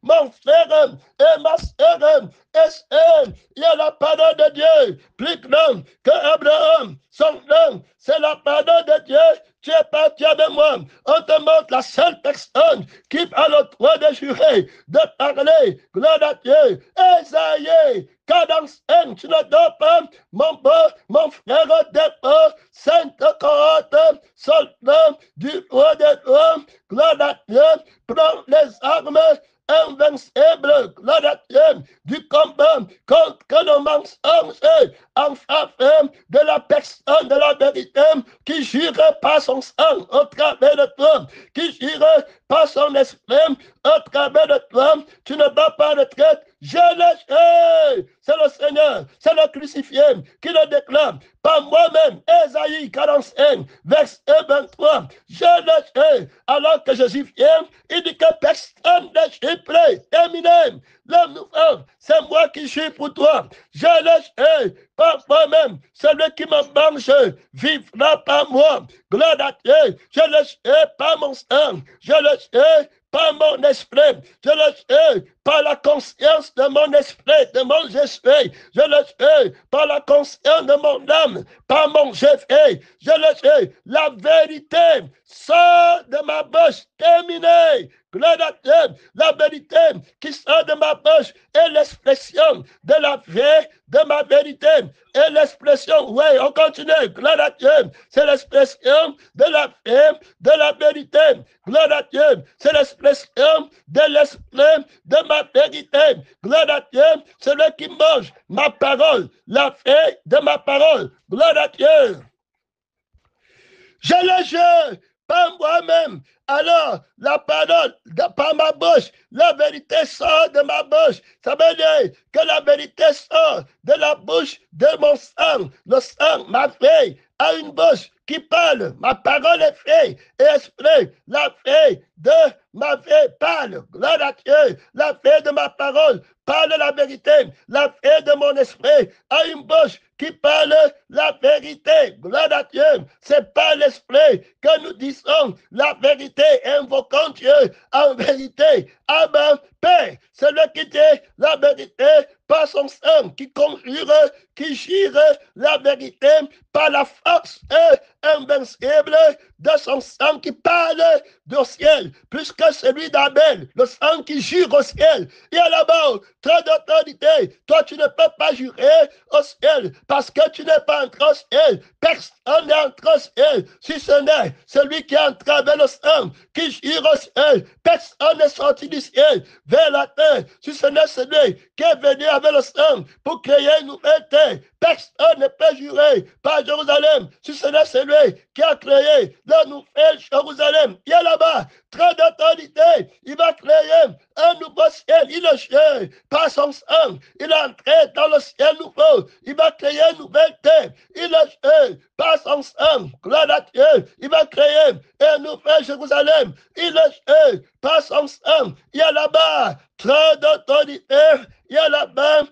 mon frère et ma sœur, il y a la parole de Dieu, plus grand qu'Abraham, son nom, c'est la parole de Dieu. Tu es parti avec moi. On te montre la seule personne qui a le droit de jurer, de parler. Gloire à Dieu. Esaïe, cadence, tu ne dois pas, mon frère départ, sainte cohorte, soldat du roi des rois. Gloire à Dieu. Prends les armes invincible, gloire à Dieu, du combat contre nos mensonges en faveur de la personne de la vérité qui jure par son sang au travers de toi, qui jure par son esprit au travers de toi. Tu ne vas pas retraite. Je l'ai, c'est le Seigneur, c'est le crucifié qui le déclare. Par moi-même, Esaïe 45, verset 23, je l'ai, alors que Jésus vient, il dit que personne n'est prêt, terminé. Le nouveau, c'est moi qui suis pour toi. Je l'ai, par moi-même, celui qui me mange vivra par moi. Gloire à Dieu, je l'ai par mon sang, je l'ai par mon esprit, je le sais, par la conscience de mon esprit, de mon esprit, je le sais, par la conscience de mon âme, par mon esprit, je le sais, la vérité sort de ma bouche, terminée, gloire à Dieu, la vérité qui sort de ma bouche est l'expression de la vie de ma vérité. Et l'expression, oui, on continue, gloire à Dieu, c'est l'expression de la vie de la vérité. Gloire à Dieu, c'est l'expression de l'esprit de ma vérité. Gloire à Dieu, celui qui mange ma parole, la vie de ma parole. Gloire à Dieu. Je le jure par moi-même. Alors, la parole, par ma bouche, la vérité sort de ma bouche. Ça veut dire que la vérité sort de la bouche de mon sang. Le sang, ma fille, a une bouche qui parle. Ma parole est faite et esprit. La fille de ma vie parle. Gloire à Dieu. La fille de ma parole parle la vérité. La fille de mon esprit a une bouche qui parle la vérité. Gloire à Dieu. C'est par l'esprit que nous disons la vérité, invoquons Dieu en vérité. Amen. Père, c'est le qui dit la vérité par son sang, qui conjure, qui gire la vérité par la force invincible de son sang qui parle du ciel, plus que celui d'Abel, le sang qui jure au ciel. Et à là-bas, très d'autorité, toi tu ne peux pas jurer au ciel, parce que tu n'es pas entré au ciel. Personne n'est entré au ciel, si ce n'est celui qui est entré avec le sang, qui jure au ciel. Personne n'est sorti du ciel vers la terre, si ce n'est celui qui est venu avec le sang pour créer une nouvelle terre. Personne ne peut jurer par Jérusalem, si ce n'est celui qui a créé la nouvelle Jérusalem. Il est là-bas, très d'autorité, il va créer un nouveau ciel. Il le jure par son sang, il est entré dans le ciel nouveau, il va créer une nouvelle terre. Il le jure par son sang, gloire à Dieu, il va créer un nouvel Jérusalem. Il le jure par son sang, il y a là-bas très d'autorité, il y a là-bas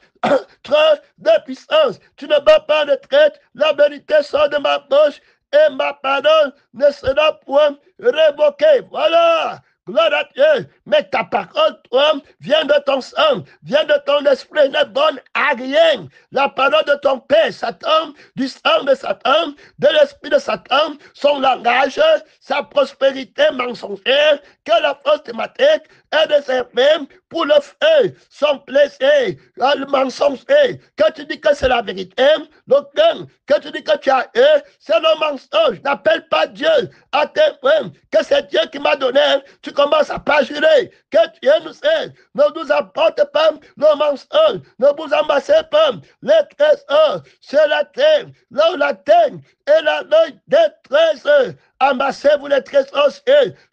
très de puissance. Tu ne vas pas de traite, la vérité sort de ma bouche et ma parole ne sera point révoquée. Voilà. Gloire à Dieu. Mais ta parole, toi, vient de ton sang, vient de ton esprit, ne donne à rien. La parole de ton père, Satan, du sang de Satan, de l'esprit de Satan, son langage, sa prospérité mensongère, que la force thématique est de servir pour le feu, son plaisir, le mensonge, que tu dis que c'est la vérité, le gain, que tu dis que tu as eu, c'est le mensonge. N'appelle pas Dieu à témoin que c'est Dieu qui m'a donné. Tu commences à pas jurer que Dieu nous aide. Ne nous apporte pas le mensonge, ne vous amassez pas les trésors sur la terre, là où la terre est la l'œil des trésors. Amassez-vous les trésors.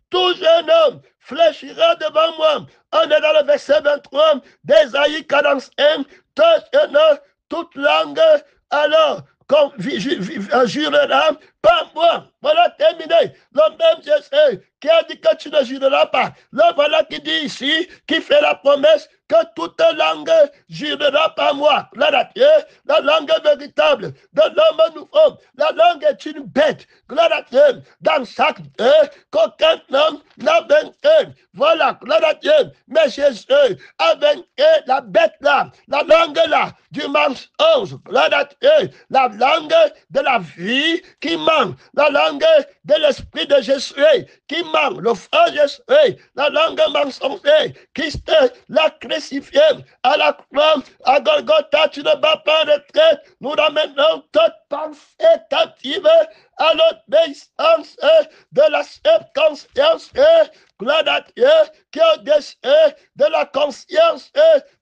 Tout jeune homme fléchira devant moi. On est dans le verset 23 d'Ésaïe 45. Tout jeune homme, toute langue, alors, qu'on jurera par moi. Voilà, terminé. Le même Jésus qui a dit que tu ne jureras pas. Là, voilà qui dit ici, qui fait la promesse que toute langue jurera par moi. Là, la langue véritable de l'homme nouveau. La langue est une bête. Gloire à Dieu. Dans chaque qu'aucun homme n'a vaincu. Voilà, gloire à Dieu. Mais Jésus a vaincu la bête là, la langue là, du mensonge. Gloire à Dieu. La langue de la vie qui manque. La langue de l'esprit de Jésus qui manque. Le feu Jésus, la langue mensongère qui l'a crucifié à la croix, à Golgotha. Tu ne vas pas retraite. Nous ramenons toute pensée captive à l'obéissance de la subconscience. Gloire à Dieu qui est au-dessus de la conscience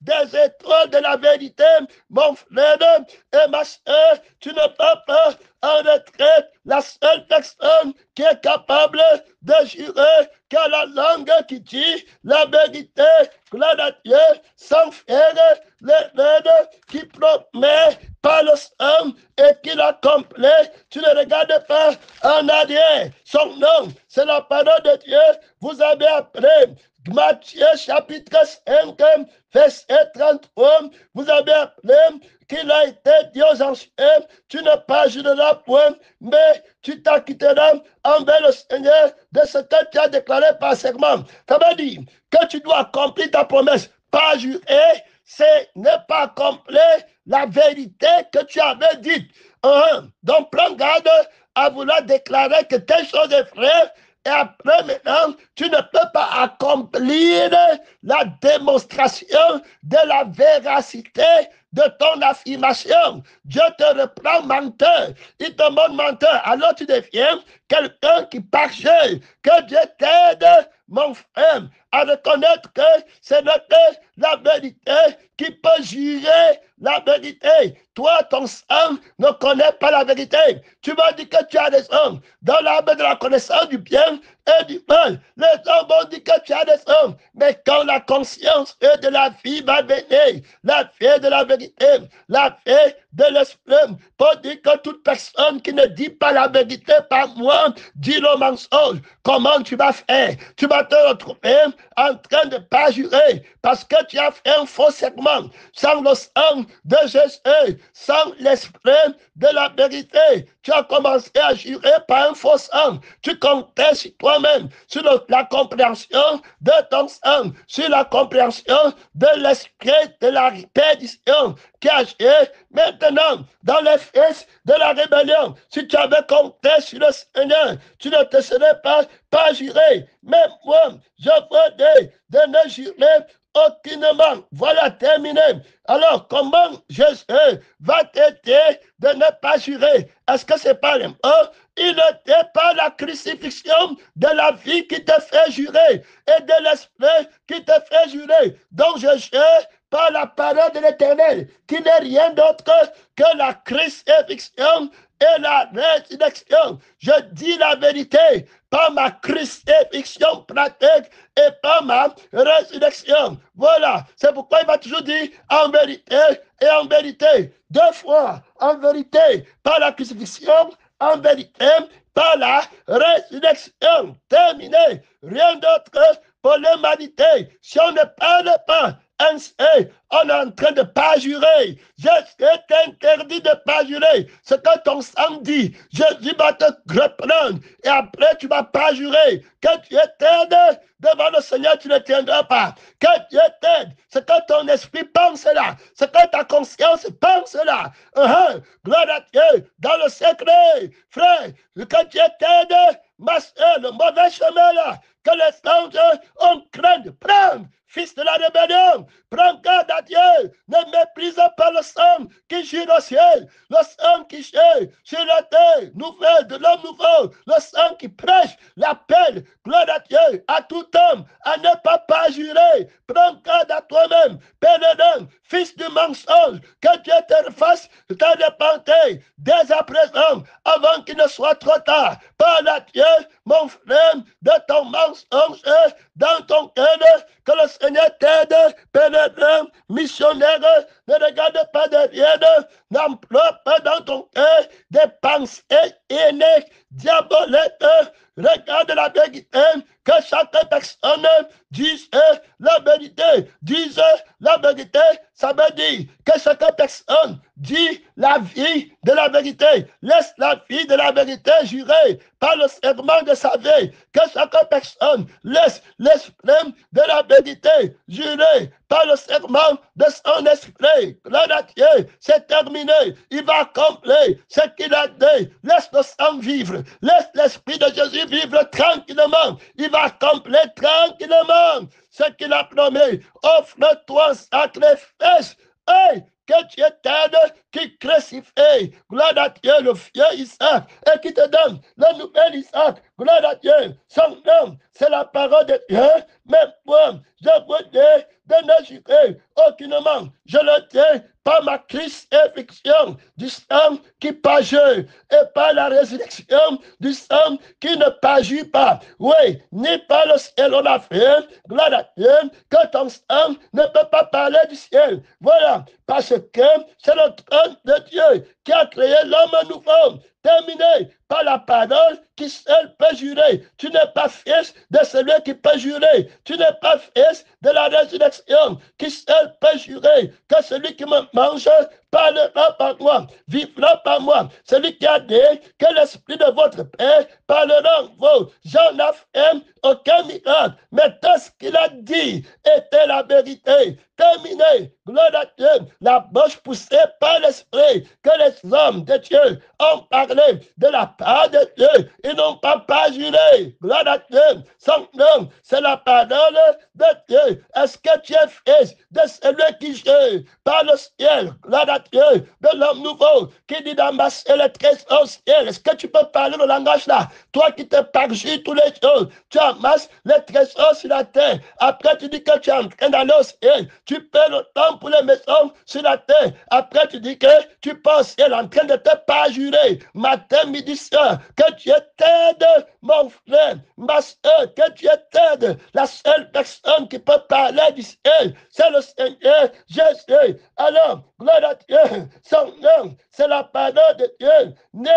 des étoiles de la vérité. Mon frère et ma soeur, tu ne peux pas en retraite. La seule personne qui est capable de jurer que la langue qui dit la vérité, gloire à Dieu, sans faire l'erreur qui promet par le sang et qui l'accomplit. Tu ne regardes pas en arrière. Son nom, c'est la parole de Dieu. Vous avez appris Matthieu chapitre 5, verset 33. Vous avez appris qu'il a été dit aux anciens, tu ne pas jureras point, mais tu t'acquitteras envers le Seigneur de ce que tu as déclaré par serment. Ça veut dire que tu dois accomplir ta promesse. Pas jurer, c'est ne pas accomplir la vérité que tu avais dite. Donc prends garde à vouloir déclarer que telle chose est vraie et après maintenant, tu ne peux pas accomplir la démonstration de la véracité de ton affirmation. Dieu te reprend menteur. Il te montre menteur. Alors tu deviens quelqu'un qui parle. Que Dieu t'aide, mon frère, à reconnaître que ce n'est que la vérité qui peut jurer la vérité. Toi, ton sang ne connaît pas la vérité. Tu m'as dit que tu as raison. Dans l'arbre de la connaissance du bien et du mal, les hommes vont dire que tu as raison. Mais quand la conscience de la vie va venir, la vie de la vérité, la vie de l'esprit, pour dire que toute personne qui ne dit pas la vérité par moi, dit le mensonge. Comment tu vas faire? Tu vas te retrouver en train de pas jurer parce que tu as fait un faux serment sans le sang de Jésus, sans l'esprit de la vérité. Tu as commencé à jurer par un faux sang. Tu comptais sur toi-même, sur la compréhension de ton sang, sur la compréhension de l'esprit de la perdition qui agit maintenant dans les fils de la rébellion. Si tu avais compté sur le Seigneur, tu ne te serais pas juré. Mais moi, je veux dire de ne jurer aucunement. Voilà, terminé. Alors, comment Jésus va t'aider de ne pas jurer? Est-ce que c'est pas mort? Il n'était pas la crucifixion de la vie qui te fait jurer et de l'esprit qui te fait jurer. Donc, je jure par la parole de l'Éternel, qui n'est rien d'autre que la crucifixion et la résurrection. Je dis la vérité par ma crucifixion pratique et par ma résurrection. Voilà, c'est pourquoi il m'a toujours dit en vérité et en vérité. 2 fois en vérité par la crucifixion, en vérité par la résurrection. Terminé. Rien d'autre pour l'humanité. Si on ne parle pas ainsi, on est en train de pas jurer. Jésus t'interdit de pas jurer. Ce que ton sang dit, Jésus va te reprendre. Et après, tu ne vas pas jurer. Que Dieu t'aide devant le Seigneur, tu ne tiendras pas. Que Dieu t'aide. Ce que ton esprit pense là. Ce que ta conscience pense là. Gloire à Dieu. Dans le secret, frère, que Dieu t'aide. Ma soeur, le mauvais chemin là. Que les anges ont craint de prendre. Fils de la rébellion, prends garde à Dieu, ne méprise pas le sang qui gire au ciel, le sang qui gire sur la terre nouvelle de l'homme nouveau, le sang qui prêche l'appel, gloire à Dieu, à tout homme, à ne pas jurer, prends garde à toi-même, pèlerin, fils du mensonge, que Dieu te fasse ta repentir dès à présent, avant qu'il ne soit trop tard. Parle à Dieu, mon frère, de ton mensonge dans ton cœur, que le Seigneur t'aide, pèlerin, missionnaire, ne regarde pas derrière, n'emploie pas dans ton cœur des pensées aînées, diaboliques, regarde la vérité, que chaque personne dise la vérité, dise la vérité, ça veut dire que chaque personne dit la vie de la vérité, laisse la vie de la vérité jurer par le serment de sa vie, que chaque personne laisse l'esprit de la vérité jurer par le serment de son esprit. Gloire à Dieu, c'est terminé, il va accomplir ce qu'il a dit, laisse le sang vivre, laisse l'esprit de Jésus vivre tranquillement, il va accomplir tranquillement ce qu'il a promis. Offre-toi un sacrifice. Hey, que Dieu t'aide, qui crucifie, gloire à Dieu, le vieux Isaac, et qui te donne le nouvel Isaac, gloire à Dieu. Son nom, c'est la parole de Dieu. Mais moi, je vous dis de ne jurer aucunement. Je le dis par ma crucifixion du sang qui pageur et par la résurrection du sang qui ne pageur pas. Oui, ni par le ciel on a fait, gloire à Dieu, que ton sang ne peut pas parler du ciel. Voilà, parce que c'est le trône de Dieu qui a créé l'homme nouveau. Terminé par la parole qui seul peut jurer. Tu n'es pas fils de celui qui peut jurer. Tu n'es pas fils de la résurrection qui seul peut jurer. Que celui qui me mange parlera par moi, vivra par moi. Celui qui a dit que l'esprit de votre Père parlera en vous. J'en ai fait aucun miracle, mais tout ce qu'il a dit était la vérité. Terminé, gloire à Dieu, la bouche poussée par l'esprit, que hommes de Dieu ont parlé de la part de Dieu. Ils n'ont pas juré. Gloire à Dieu. Son nom, c'est la parole de Dieu. Est-ce que tu es fils de celui qui jure par le ciel? Gloire à Dieu. De l'homme nouveau qui dit d'amasser les trésors au ciel. Est-ce que tu peux parler le langage là? Toi qui te parjures tous les jours, tu amasses les trésors sur la terre. Après, tu dis que tu es en train d'aller au ciel. Tu paies le temps pour les maisons sur la terre. Après, tu dis que tu penses ciel en train de te parjurer. Matin, midi, soir, que tu es t'aide, mon frère, ma soeur, que tu es t'aide. La seule personne qui peut parler du ciel, c'est le Seigneur Jésus. Alors, gloire à Dieu, son nom, c'est la parole de Dieu, né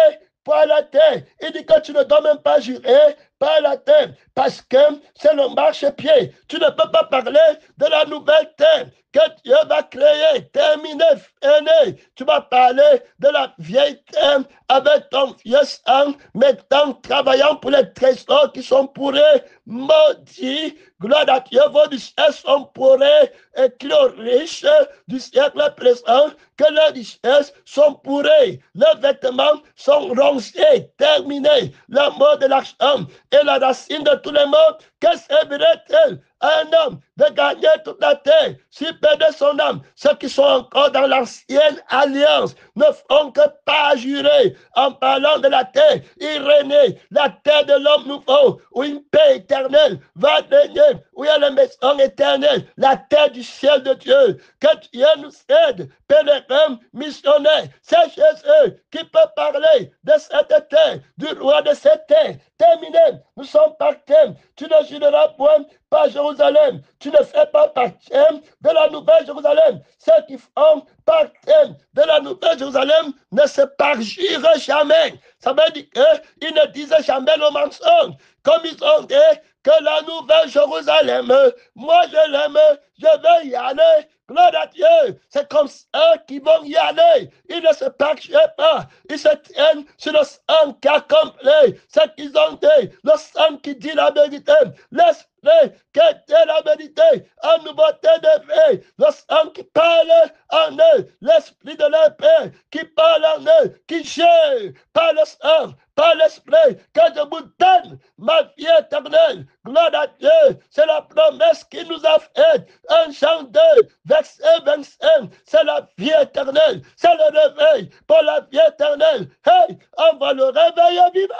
par la terre. Il dit que tu ne dois même pas jurer par la terre, parce que c'est le marchepied. Tu ne peux pas parler de la nouvelle terre que Dieu va créer, terminer, finir. Tu vas parler de la vieille terre avec ton vieux sang, maintenant travaillant pour les trésors qui sont pourris, maudits. Gloire à Dieu, vos richesses sont pourries et que les riches du siècle présent, que leurs richesses sont pourries. Leurs vêtements sont rongés, terminés. La mort de l'argent est la racine de tous les maux. Que servirait-il à un homme de gagner toute la terre, s'il perdait son âme? Ceux qui sont encore dans l'ancienne alliance ne feront que pas jurer en parlant de la terre irénée, la terre de l'homme nouveau, où une paix éternelle va régner, où il y a la maison éternelle, la terre du ciel de Dieu. Que Dieu nous aide, pèlerins, missionnaires. C'est Jésus qui peut parler de cette terre, du roi de cette terre. Terminé, nous sommes partis. Tu ne jureras point par Jérusalem. Tu ne fais pas partie de la nouvelle Jérusalem. Ceux qui font partie de la nouvelle Jérusalem ne se parjurent jamais. Ça veut dire qu'ils ne disent jamais le mensonge. Comme ils ont dit que la nouvelle Jérusalem, moi je l'aime, je vais y aller. Gloire à Dieu, c'est comme ça qu'ils vont y aller. Ils ne se parjurent pas. Ils se tiennent sur le sang qui accomplit ce qu'ils ont dit. Le sang qui dit la vérité. L'esprit qui dit la vérité. En nouveauté de vie. Le sang qui parle en eux. L'esprit de leur Père qui parle en eux. Qui gère par le sang, par l'esprit, que je vous donne ma vie éternelle. Gloire à Dieu, c'est la promesse qu'il nous a faite. 1 Jean 2, verset 25, c'est la vie éternelle. C'est le réveil pour la vie éternelle. Hey, on va le réveiller vivant.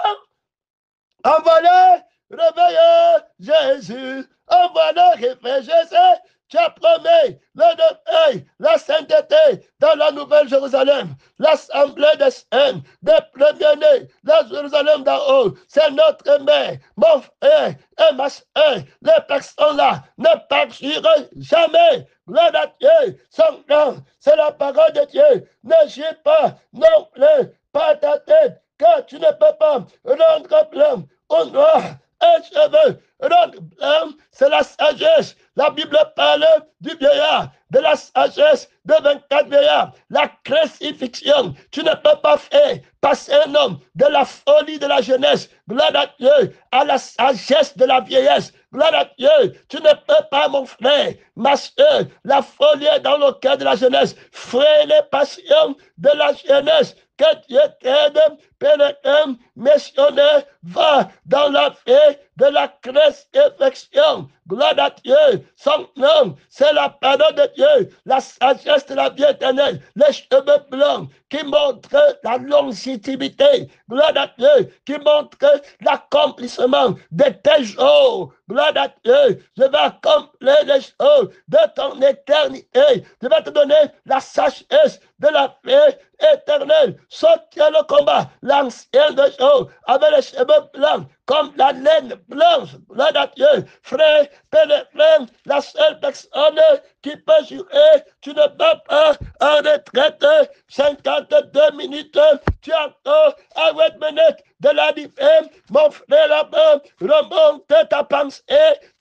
On va le réveiller Jésus. On va le réveiller Jésus. Tu as promis le réveil, la sainteté dans la nouvelle Jérusalem, l'assemblée des saints, des premiers-nés, la Jérusalem d'en haut. C'est notre mère, mon frère et ma soeur. Les personnes-là ne partiront jamais. Gloire à Dieu, son nom, c'est la parole de Dieu. Ne gire pas non plus par ta tête, car tu ne peux pas rendre blanc ou noir un cheveu. Rendre blanc, c'est la sagesse. La Bible parle du vieillard, de la sagesse de 24 vieillards. La crucifixion, tu ne peux pas faire passer un homme de la folie de la jeunesse, gloire à Dieu, à la sagesse de la vieillesse. Gloire à Dieu, tu ne peux pas, mon frère, ma soeur, la folie est dans le cœur de la jeunesse. Frère, les passions de la jeunesse. Que Dieu t'aide, pèlerin, missionnaire, va dans la paix de la crucifixion. Gloire à Dieu, son nom, c'est la parole de Dieu, la sagesse de la vie éternelle, les cheveux blancs qui montrent la longévité. Gloire à Dieu, qui montrent l'accomplissement de tes jours. Gloire à Dieu, je vais accomplir les choses de ton éternité. Je vais te donner la sagesse de la paix éternelle. Sortir le combat, l'ancien de jour, avec les cheveux blancs, comme la laine blanche. Gloire à Dieu, frère, pèlerin, la seule personne qui peut jurer, tu ne peux pas en retraite 52 minutes, tu entends à 8 minutes de la différence, mon frère là-bas, remonte ta pensée,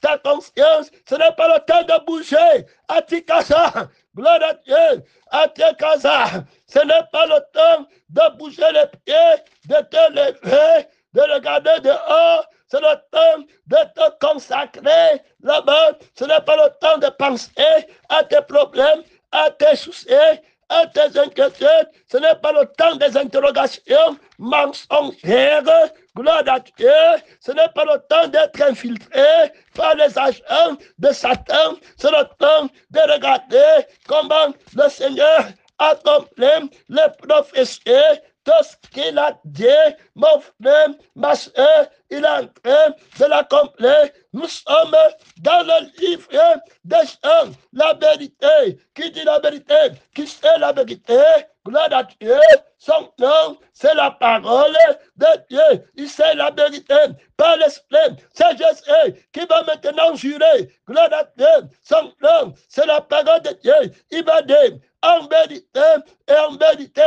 ta conscience, ce n'est pas le temps de bouger, Atikasa, gloire à Dieu, Atikasa, ce n'est pas le temps de bouger les pieds, de te lever, de regarder dehors, c'est le temps de te consacrer là-bas, ce n'est pas le temps de penser à tes problèmes, à tes soucis, à tes inquiétudes. Ce n'est pas le temps des interrogations mensongères. Gloire à Dieu. Ce n'est pas le temps d'être infiltré par les agents de Satan. C'est le temps de regarder comment le Seigneur accomplit les prophéties. Tout ce qu'il a dit, mon frère, ma soeur, il est en train de l'accomplir. Nous sommes dans le livre des gens, la vérité. Qui dit la vérité? Qui sait la vérité? Gloire à Dieu. Son nom, c'est la parole de Dieu. Il sait la vérité par l'esprit. C'est Jésus qui va maintenant jurer. Gloire à Dieu. Son nom, c'est la parole de Dieu. Il va dire en vérité et en vérité.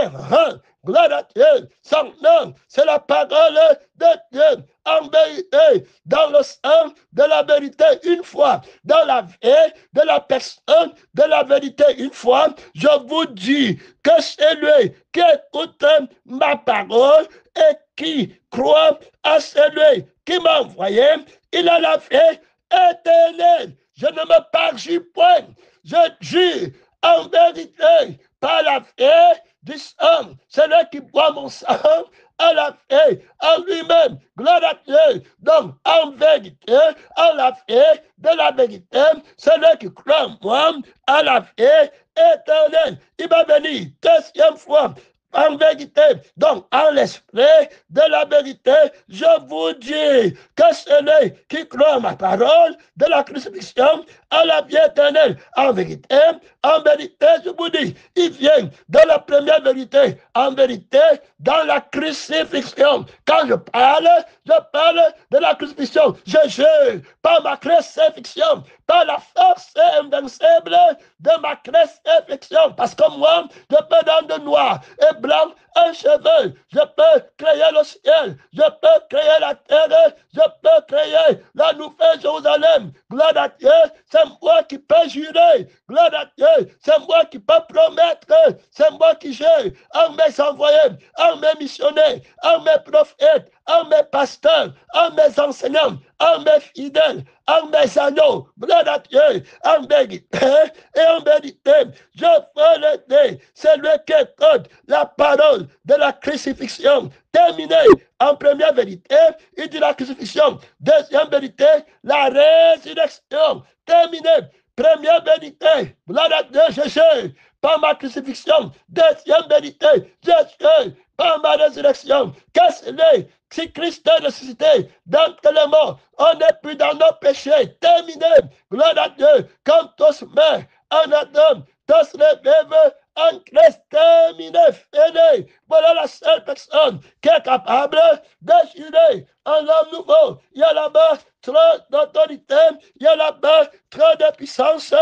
Gloire à Dieu. Son nom, c'est la parole de Dieu. En vérité, dans le sang de la vérité, une fois, dans la vie de la personne de la vérité, une fois, je vous dis que c'est lui qui écoute ma parole et qui croit à celui qui m'a envoyé, il a la vie éternelle. Je ne me parjure point, je jure en vérité par la vie du sang, celui qui boit mon sang, à la vie, en lui-même, gloire à Dieu. Donc, en vérité, en la vie de la vérité, celui qui croit en moi, à la vie éternelle. Il va venir deuxième fois, en vérité, donc en l'esprit de la vérité, je vous dis que celui qui croit ma parole de la crucifixion à la vie éternelle, en vérité, je vous dis, il vient dans la première vérité, en vérité, dans la crucifixion. Quand je parle de la crucifixion, je jure par ma crucifixion, par la force invincible de ma crucifixion, parce que moi, je peux dans de noir et blanc un cheveu, je peux créer le ciel, je peux créer la terre, je peux créer la nouvelle Jérusalem. Gloire à Dieu, c'est moi qui peux jurer. Gloire à Dieu, c'est moi qui peux promettre, c'est moi qui jure en mes envoyés, en mes missionnaires, en mes prophètes, en mes pasteurs, en mes enseignants, en mes fidèles, en mes agneaux. Gloire à Dieu, en vérité et en vérité, je veux le dire, c'est lui qui écoute la parole de la crucifixion. Terminé en première vérité, il dit la crucifixion. Deuxième vérité, la résurrection. Terminé. Première vérité, gloire à Dieu, je jure par ma crucifixion. Deuxième vérité, je jure par ma résurrection. Qu'est-ce que c'est? Si Christ est ressuscité d'entre les morts, on n'est plus dans nos péchés. Terminé. Gloire à Dieu. Quand tous meurent en Adam, tous revivent en Christ. Terminé. Fini. Voilà la seule personne qui est capable de jurer un homme nouveau. Il y a là-bas trop d'autorité. Il y a là-bas trop de puissance.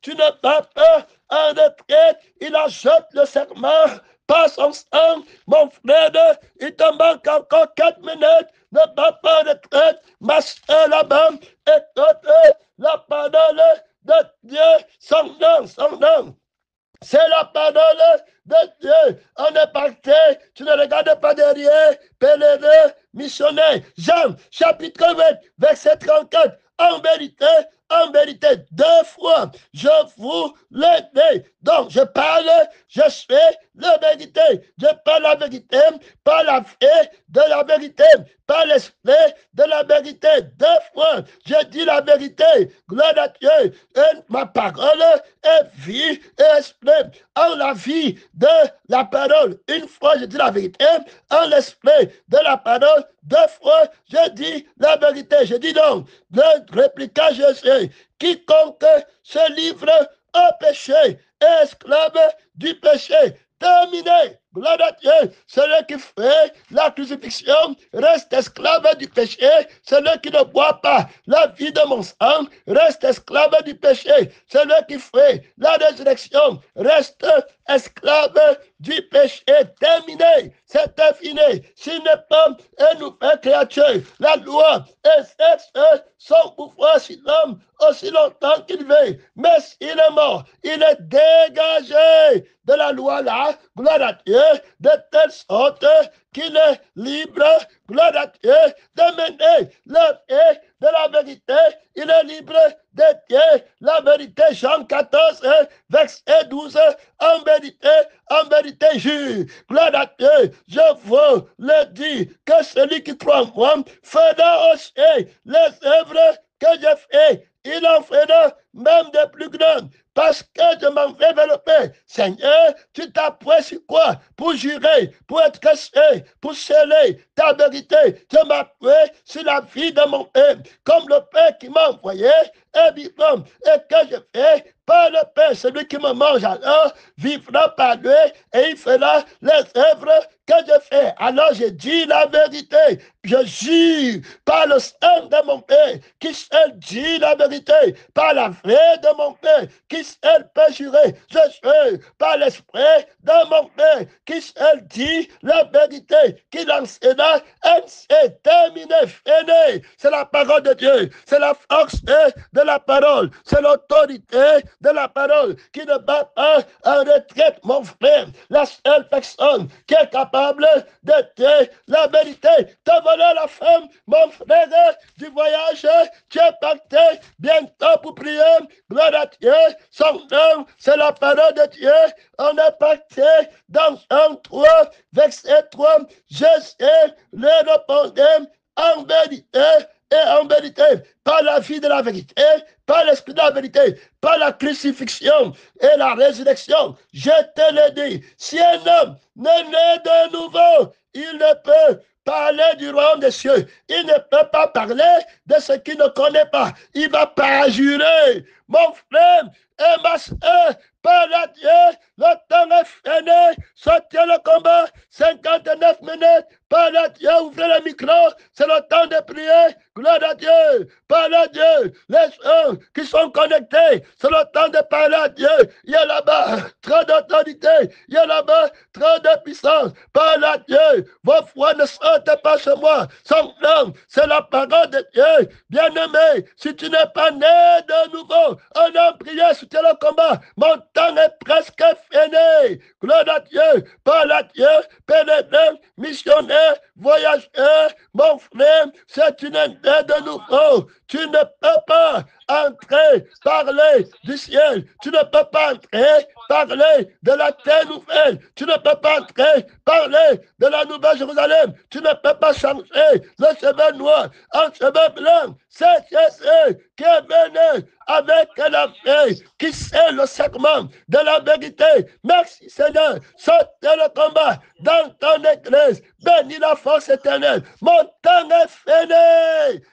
Tu n'as pas peur. En retraite, il ajoute le serment. Par son sang, mon frère, il te manque encore 4 minutes, ne va pas de retraite, ma soeur là-bas, écoute la parole de Dieu, son nom. C'est la parole de Dieu. On est parti, tu ne regardes pas derrière, pèlerin, missionnaire. Jean, chapitre 20, verset 34, en vérité, 2 fois, je vous le dis. Donc, je parle, je suis la vérité. Je parle la vérité, par la vie de la vérité, par l'esprit de la vérité. 2 fois, je dis la vérité. Gloire à Dieu. Et ma parole est vie et esprit. En la vie de la parole, une fois, je dis la vérité. En l'esprit de la parole, 2 fois, je dis la vérité. Je dis donc, répliqua Jésus, quiconque se livre au péché est esclave du péché. Terminé. Gloire à Dieu. Celui qui fait la crucifixion reste esclave du péché. Celui qui ne boit pas la vie de mon sang reste esclave du péché. Celui qui fait la résurrection reste esclave du péché. Terminé. C'est fini. S'il n'est pas une nouvelle créature, la loi exerce son pouvoir sur l'homme au aussi longtemps qu'il veut. Mais s'il est mort, il est dégagé de la loi là, gloire à Dieu, de telle sorte qu'il est libre, gloire à Dieu, de mener la vie de la vérité. Il est libre de Dieu, la vérité. Jean 14, verset 12, en vérité, jure, gloire à Dieu, je vous le dis, que celui qui croit en moi fera aussi les œuvres que j'ai fait. Il en fera même de plus grandes, parce que je m'en vais vers le Père. Seigneur, tu t'apprêtes sur quoi? Pour jurer, pour être caché, pour sceller ta vérité. Je m'apprête sur la vie de mon Père, comme le Père qui m'a envoyé est vivant, et que je fais par le Père. Celui qui me mange alors vivra par lui, et il fera les œuvres que je fais. Alors je dis la vérité. Je jure par le sang de mon Père, qui seul dit la vérité, par la vraie de mon Père, qui seul peut jurer. Je jure par l'esprit de mon Père, qui seul dit la vérité, qui l'enseignera, et c'est terminé, fini. C'est la parole de Dieu, c'est la force de la parole, c'est l'autorité de la parole qui ne bat pas en retraite, mon frère. La seule personne qui est capable de dire la vérité. T'as volé la femme, mon frère, du voyage. Tu es parti bientôt pour prier. Gloire à Dieu. Son nom, c'est la parole de Dieu. On est parti dans Jean 3, verset 3. Jésus le répondait en vérité. Et en vérité, par la vie de la vérité, par l'esprit de la vérité, par la crucifixion et la résurrection, je te le dis, si un homme n'est né de nouveau, il ne peut parler du royaume des cieux. Il ne peut pas parler de ce qu'il ne connaît pas. Il ne va pas jurer. Mon frère et ma soeur, par la Dieu, le temps est fini. Sortez le combat, 59 minutes. Par la Dieu, ouvrez le micro. C'est le temps de prier. Gloire à Dieu. Par la Dieu, les gens qui sont connectés, c'est le temps de parler à Dieu. Il y a là-bas trop d'autorité. Il y a là-bas trop de puissance. Par la Dieu, vos foi ne sortent pas chez moi. Son nom, c'est la parole de Dieu. Bien-aimé, si tu n'es pas né de nouveau, on a prié, soutien le combat. Mon temps est presque fini. Gloire à Dieu, par la Dieu, pèlerin, missionnaire, voyageur, mon frère, c'est tu n'es né de nouveau. Tu ne peux pas entrer, parler du ciel. Tu ne peux pas entrer, parler de la terre nouvelle. Tu ne peux pas entrer, parler de la nouvelle Jérusalem. Tu ne peux pas changer le cheveu noir en cheveu blanc. C'est Jésus qui est venu avec la feuille, qui sait le segment de la vérité. Merci Seigneur. Sortez le combat dans ton église. Bénis la force éternelle. Mon temps est fini.